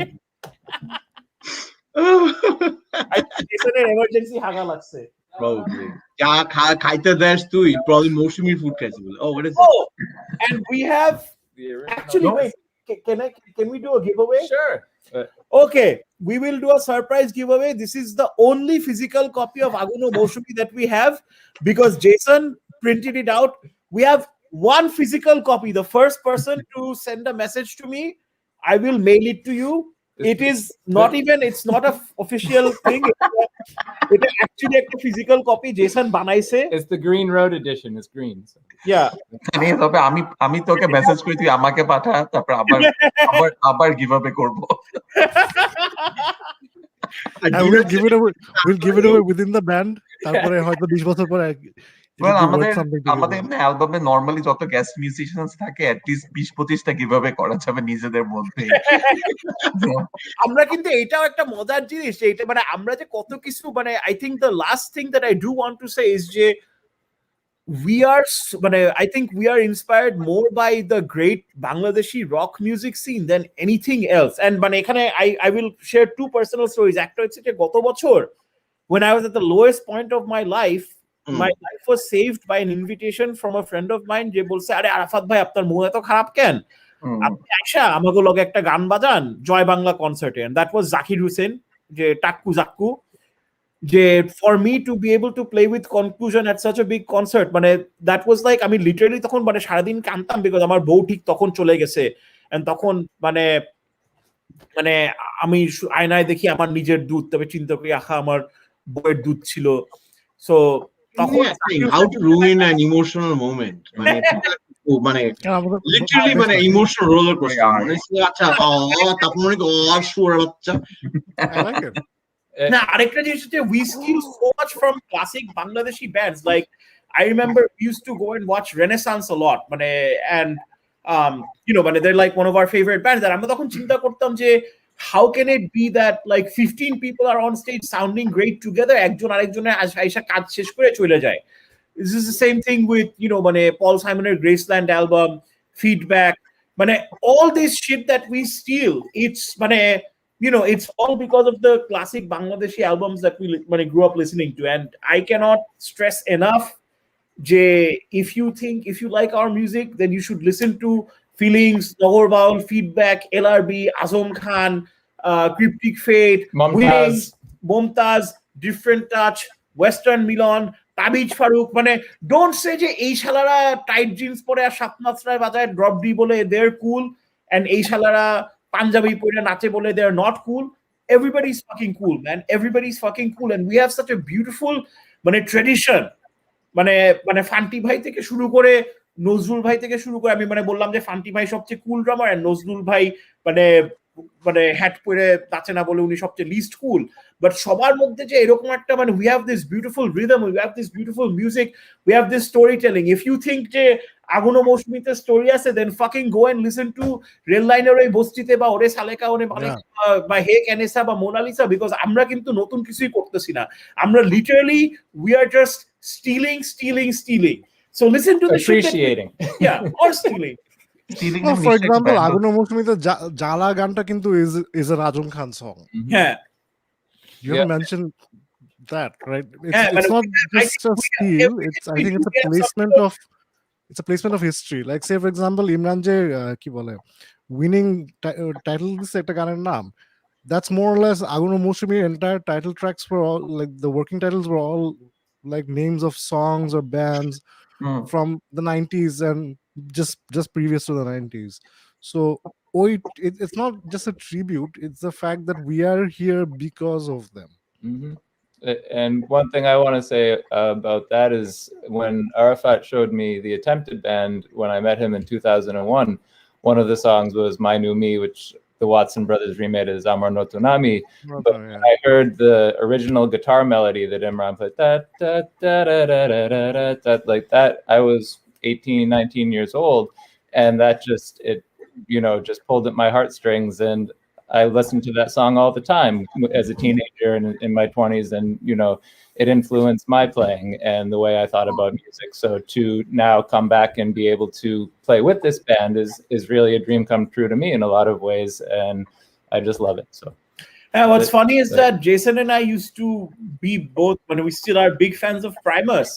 এমার্জেন্সি হাগা লাগছে। যা খাইতে দেস তুই, probably মৌসুমীর ফুড খাইছিস বলে। Oh, what is it? And we have actually wait, can we do a giveaway? Sure. Okay, we will do a surprise giveaway. This is the only physical copy of Aguno Moshumi that we have because Jason printed it out. We have one physical copy. The first person to send a message to me, I will mail it to you. It is not even, it's not a official thing. It's actually a physical copy. Jason banaise. It's the Green Road edition. It's green. So. Yeah. আমি তোকে message করি, তুই আমাকে পাঠা, তারপর আবার giveaway করব। We'll give it away within the band. তারপরে হয়তো 20 বছর পরে আমাদের অ্যালবামে নরমালি যত গেস্ট মিউজিশিয়ানস থাকে at least 20-25টা গিভঅ্যাওয়ে করা যাবে নিজেদের মধ্যে। আমরা কিন্তু এটাও একটা মজার জিনিস, এটা মানে আমরা যে কত কিছু মানে I think the last thing that I do want to say is যে I think we are inspired more by the great Bangladeshi rock music scene than anything else. And মানে এখানে I will share two personal stories. একটা হচ্ছে যে গত বছর when I was at the lowest point of my life, my life was saved by an invitation from a friend of mine যে বলছে, আরে আরাফাত ভাই আপনার মন এত খারাপ কেন, আপনি আয়শা আমাকে লগে একটা গান বাজান জয় বাংলা কনসার্টে। and that was Zakir Hossain, যে টাক্কু জাক্কু, যে for me to be able to play with Conclusion at such a big concert, মানে that was like আমি লিটারালি তখন মানে সারাদিন কাঁদতাম বিকজ আমার বউ ঠিক তখন চলে গেছে, and তখন মানে আমি আয়নায় দেখি আমার নিজের দুধ, তবে চিন্তা করি আহা আমার বউয়ের দুধ ছিল। সো তখন how to ruin an emotional moment, মানে লিটারালি মানে ইমোশনাল রোলার কোস্টার। আচ্ছা তারপর শুয়ার বাচ্চা। না আরেকটা জিনিস হচ্ছে we steal so much from classic Bangladeshi bands, like I remember we used to go and watch Renaissance a lot, and they're like one of our favorite bands. And আমরা তখন চিন্তা করতাম যে how can it be that like 15 people are on stage sounding great together, একজন আরেকজনের আইসা কাজ শেষ করে চলে যায়. This is the same thing with Paul Simon's Graceland album, Feedback. All this shit that we steal, it's it's all because of the classic Bangladeshi albums that we grew up listening to. And I cannot stress enough, if you like our music, then you should listen to Feelings, Nahor Baul, Feedback, LRB, Azam Khan, Cryptic Fate, Winning, Momtaz, Different Touch, Western Milan, Tabij Farooq. Don't say যে এই শালারা tight jeans পরে আর সাত মাত্রায় বাজায় drop D বলে they're cool, and এই শালারা পাঞ্জাবি পরে নাচে বলে they're not cool. Everybody's fucking cool, man. Everybody's fucking cool, and we have such a beautiful tradition. ফান্টি ভাই থেকে শুরু করে নজরুল ভাই থেকে শুরু করে আমি বললাম যে ফান্টি ভাই সবচেয়ে কুল ড্রামার, আর নজরুল ভাই হ্যাট পরে নাচে না বলে উনি সবচেয়ে লিস্ট কুল। বাট সবার মধ্যে যে এরকম একটা we have this beautiful rhythm, we have this beautiful music, we have this storytelling. If you think যে আগুন মৌসুমীতে স্টোরি আছে, then fucking go and listen to rail লাইনের ওই বস্তিতে বা ওরে সালেকা ওরে মালিক বা হে ক্যানেসা বা মোনালিসা, বিকজ আমরা কিন্তু নতুন কিছুই করতেছি না, আমরা literally we are just stealing. So listen to the appreciating or stealing. For example, Aguno Mosmita Jala Ganta Kintu is a Rajum Khan song. Yeah. You haven't mentioned that, right? It's not just a steal. I think it's a placement of history. Like say for example, Imran J ki bole winning title this ekta ganer naam. That's more or less Aguno Mosumi entire title tracks were all like the working titles were all like names of songs or bands from the 90s and just previous to the 90s. So it's not just a tribute, it's the fact that we are here because of them. And one thing I want to say about that is when Arafat showed me the Attempted band when I met him in 2001, one of the songs was My New Me, which the Watson brothers remade as Amar No Tunami. But when I heard the original guitar melody that Imran put, like that, I was 18, 19 years old, and that just pulled at my heartstrings, and I listened to that song all the time as a teenager and in my 20s, and it influenced my playing and the way I thought about music. So to now come back and be able to play with this band is really a dream come true to me in a lot of ways, and I just love it. So what's funny is that Jason and I used to be both, when we still are big fans of Primus,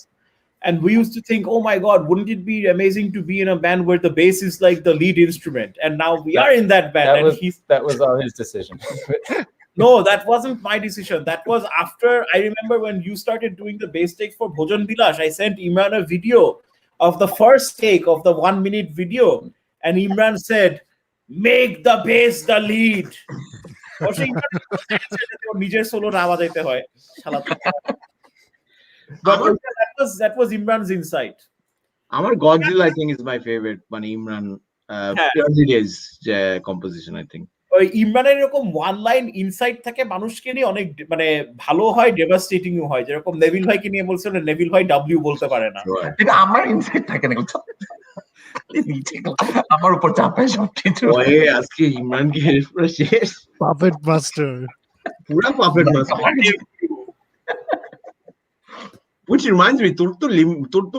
and we used to think, oh my god, wouldn't it be amazing to be in a band where the bass is like the lead instrument, and now we are in that band. That was all his decision. No, that wasn't my decision. That was after, I remember when you started doing the bass takes for Bhojan Bilash, I sent Imran a video of the first take of the 1 minute video, and Imran said, make the bass the lead. নিজের solo না বাজাইতে হয়। But that was Imran's insight. Our Godzilla, I think, is my favorite. Imran, Brazilia's composition, I think. ইমরানের এরকম one line insight থাকে মানুষকে নিয়ে অনেক ভালো হয়, ডেভাস্টেটিং হয়, যেরকম নেভিল ভাইকে নিয়ে বলছিল নেভিল ভাই ডাব্লিউ বলতে পারে না, এটা আমার ইনসাইট থাকে না, আমার উপর চাপায় সব কিছু। আজকে ইমরানকে পুরো শেষ, পাপেট মাস্টার, পুরো puppet master. Which reminds me, তোর তো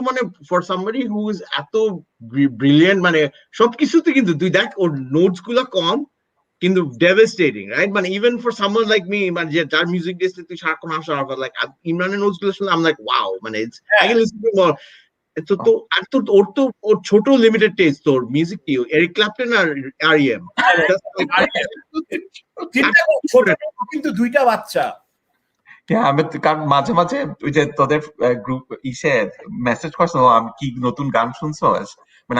for somebody who is এত brilliant, সবকিছুতে কিন্তু তুই দেখ ওর নোটস গুলো কম কিন্তু devastating, right? Even for someone like me, যার মিউজিক টেস্টে তুই সারাক্ষণ আসা, like ইমরানের নোটস গুলো শুনলে I'm like wow, it's I can listen to more. তো আর ওর ছোট লিমিটেড টেস্ট, তোর মিউজিক কি এরিক ক্ল্যাপটন আর আরইএম, কিন্তু দুইটা বাচ্চা। আমি কারণ মাঝে মাঝে ওই যে তোদের গ্রুপ মেসেজ করছো আমি কি নতুন গান শুনছো,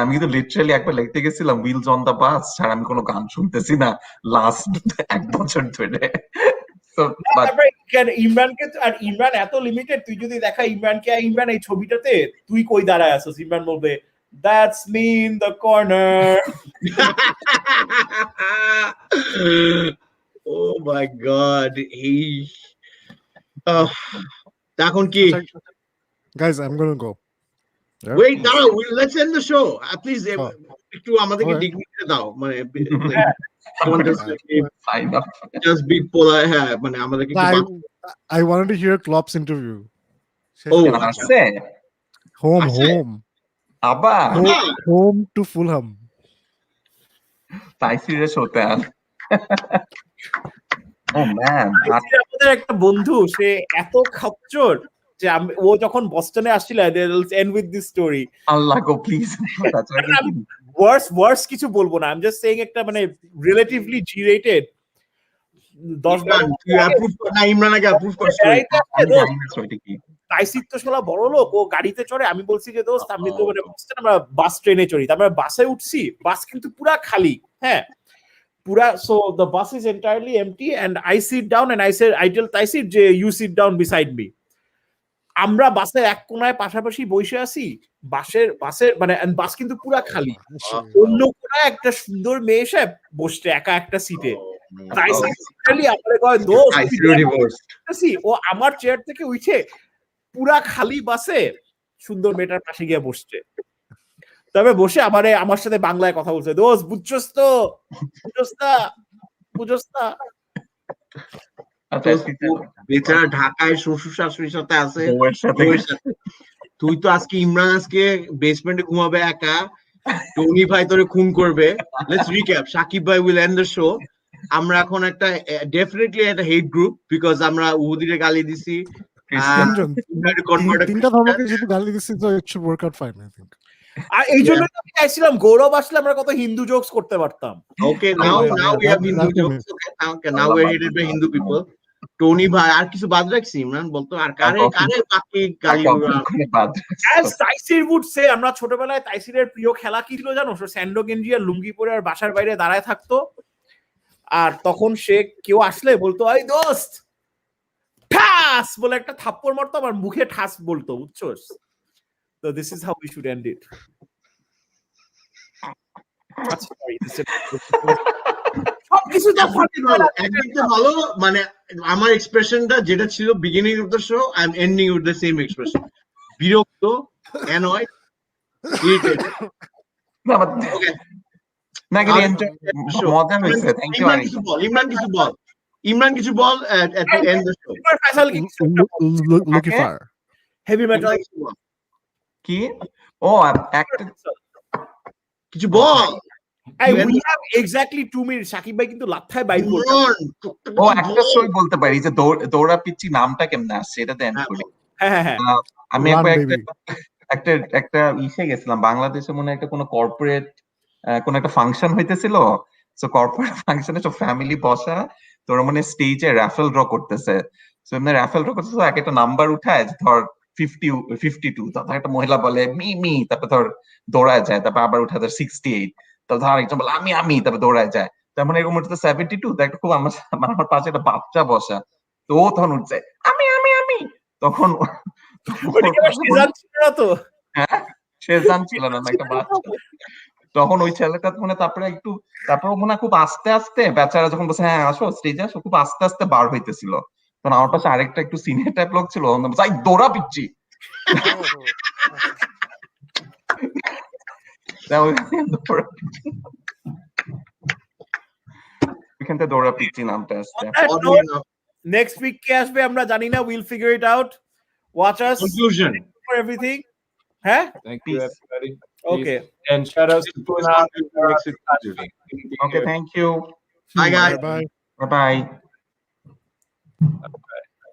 আমি কিন্তু লিটারালি একবার লিখতে গেছিলাম হুইলস অন দা বাস ছাড়া আমি কোনো গান শুনতেছি না লাস্ট 1 বছর ধরে। ইমরানকে আর ইমরান এত লিমিটেড, তুই যদি দেখা ইমরানকে, ইমরান এই ছবিটাতে তুই কই দাঁড়ায় আছিস, ইমরান বলবে that's me in the corner. Oh my god, এখন কি guys, I'm gonna go. Yep. Wait, দাঁড়াও, let's end the show. Please, Oh. একটু আমাদেরকে Okay. dignity দাও, মানে come on, Sign up. just be polite, হ্যাঁ, মানে আমাদেরকে একটু I wanted to hear Klopp's interview. Oh, কেন আসছে Home, Ashe. home, আবার home to Fulham. তাই সিরিয়াস হতে আর ও ম্যান আমাদের একটা বন্ধু, সে এত খচ্চর যে ও যখন বস্টনে আসছিল, এন্ড উইথ দিস স্টোরি, আল্লাহ গো প্লিজ ওয়ার্স কিছু বলবো না, আই এম জাস্ট সেইং একটা মানে রিলেটিভলি জি রেটেড 10-12 তুই approve কর না, ইমরান আগে approve কর story। বেড়াইতে আসছে, আমি দোস্ত, জানি না story টা কি তাইসির তো শালা বড় লোক, ও গাড়িতে চড়ে, আমি বলছি যে দোস্ত আমি তো মানে আমরা বাস ট্রেনে চড়ি, তারপরে বাসে উঠছি, বাস কিন্তু পুরা খালি, হ্যাঁ পুরা, so the bus is entirely empty and I sit down and I tell Taisir যে you sit down beside me, আমরা বাসের এক কোনায় পাশাপাশি বসে আছি, বাসের মানে বাস কিন্তু পুরা খালি, অন্য কোনায় একটা সুন্দর মেয়ে এসে বসছে একা একটা সিটে, ও আমার চেয়ার থেকে উঠে পুরা খালি বাসে সুন্দর মেয়েটার পাশে গিয়ে বসছে, তবে বসে আমার সাথে বাংলায় কথা বলছে, দোস্ত বুঝছস তো, বুঝছস না বেচারা ঢাকায় শ্বশুর শাশুড়ির সাথে আছে, বউয়ের সাথে তুই তো আজকে ইমরান আজকে বেসমেন্টে ঘুমাবে একা, টনি ভাই তোরে খুন করবে। লেটস রিক্যাপ, সাকিব ভাই উইল এন্ড দ্য শো। আমরা এখন একটা ডেফিনেটলি একটা হেট গ্রুপ, বিকজ আমরা উহুদিরে গালি দিছি, তিনটা ধর্মকে যদি গালি দিচ্ছি, তো it should work out fine, I think. আর এই জন্য তো আমি চাইছিলাম গৌরব আসলে আমরা কত হিন্দু জোকস করতে পারতাম। Okay, now we have Hindu jokes. Okay, now we're hated by Hindu people. Tony ভাই আর কিছু বাদ রাখছি ইমরান, বলতো আর কারে বাকি গালি তাইসির would say, আমরা ছোটবেলায় তাইসিরের প্রিয় খেলা কি ছিল জানো? স্যান্ডো গেঞ্জি আর লুঙ্গি পরে আর বাসার বাইরে দাঁড়ায় থাকতো, আর তখন সে কেউ আসলে বলতো এই দোস্ত ঠাস বলে একটা থাপ্পড় মারতো, আর মুখে ঠাস বলতো, বুঝছস? So this is how we should end it. Sorry, this is একদিকে ভালো, মানে আমার এক্সপ্রেশনটা যেটা ছিল beginning of the show, I am ending with the same expression, বিরক্ত, অ্যানয়েড, ইরিটেটেড। ওকে, না কিন্তু মজা হয়েছে, থ্যাংক ইউ আরিফ। ইমরান কিছু বল at the end the show. Lucky fire. Heavy metal কি ও একটা কিছু বল। Hey, we have exactly 2 minutes. Shakib ভাই কিন্তু লাথায় বাইর করছে। ও একটা সই বলতে পারি যে দৌড়া পিচ্ছি নামটা কেমনে আসছে, এটা দেন করি। হ্যাঁ আমি একটা ইসে গেছিলাম বাংলাদেশে, মনে একটা কোনো কর্পোরেট কোন একটা ফাংশন হইতেছিল, সো কর্পোরেট ফাংশনে সব ফ্যামিলি বসা, তোরা মানে স্টেজে র্যাফেল ড্র করতেছে, সো এমনি র্যাফেল ড্র করতেছে, এক একটা নাম্বার উঠায়, ধর 52, তারপর একটা মহিলা বলে মি, তারপর ধর দৌড়ায় যায়, তারপর আবার উঠায় ধর 68, তারপর ধর একজন বলে আমি, তারপর দৌড়ায় যায়, তার মানে এরকম উঠতে 72, তো একটা খুব আমার পাশে একটা বাচ্চা বসা, তো ও তখন উঠছে আমি, তখন হ্যাঁ সে জানছিল না একটা বাচ্চা, তখন ওই ছেলেটা মানে তারপর মনে খুব আস্তে আস্তে বেচারা যখন বলছে হ্যাঁ আসো স্টেজে আসো, খুব আস্তে আস্তে বার হইতেছিল, তখন আমার পাশে আরেকটা একটু সিনিয়র টাইপ লোক ছিল, যাই দৌড়া পিচ্ছি, ওইখানটা দৌড়া পিচ্ছি নামটা আসছে। নেক্সট উইক কে আসবে আমরা জানি না, will figure it out, watch us Conclusion for everything. Huh? Thank you, everybody. Okay. And shout out to Puna. Okay, thank you. Bye guys. Bye. Bye bye.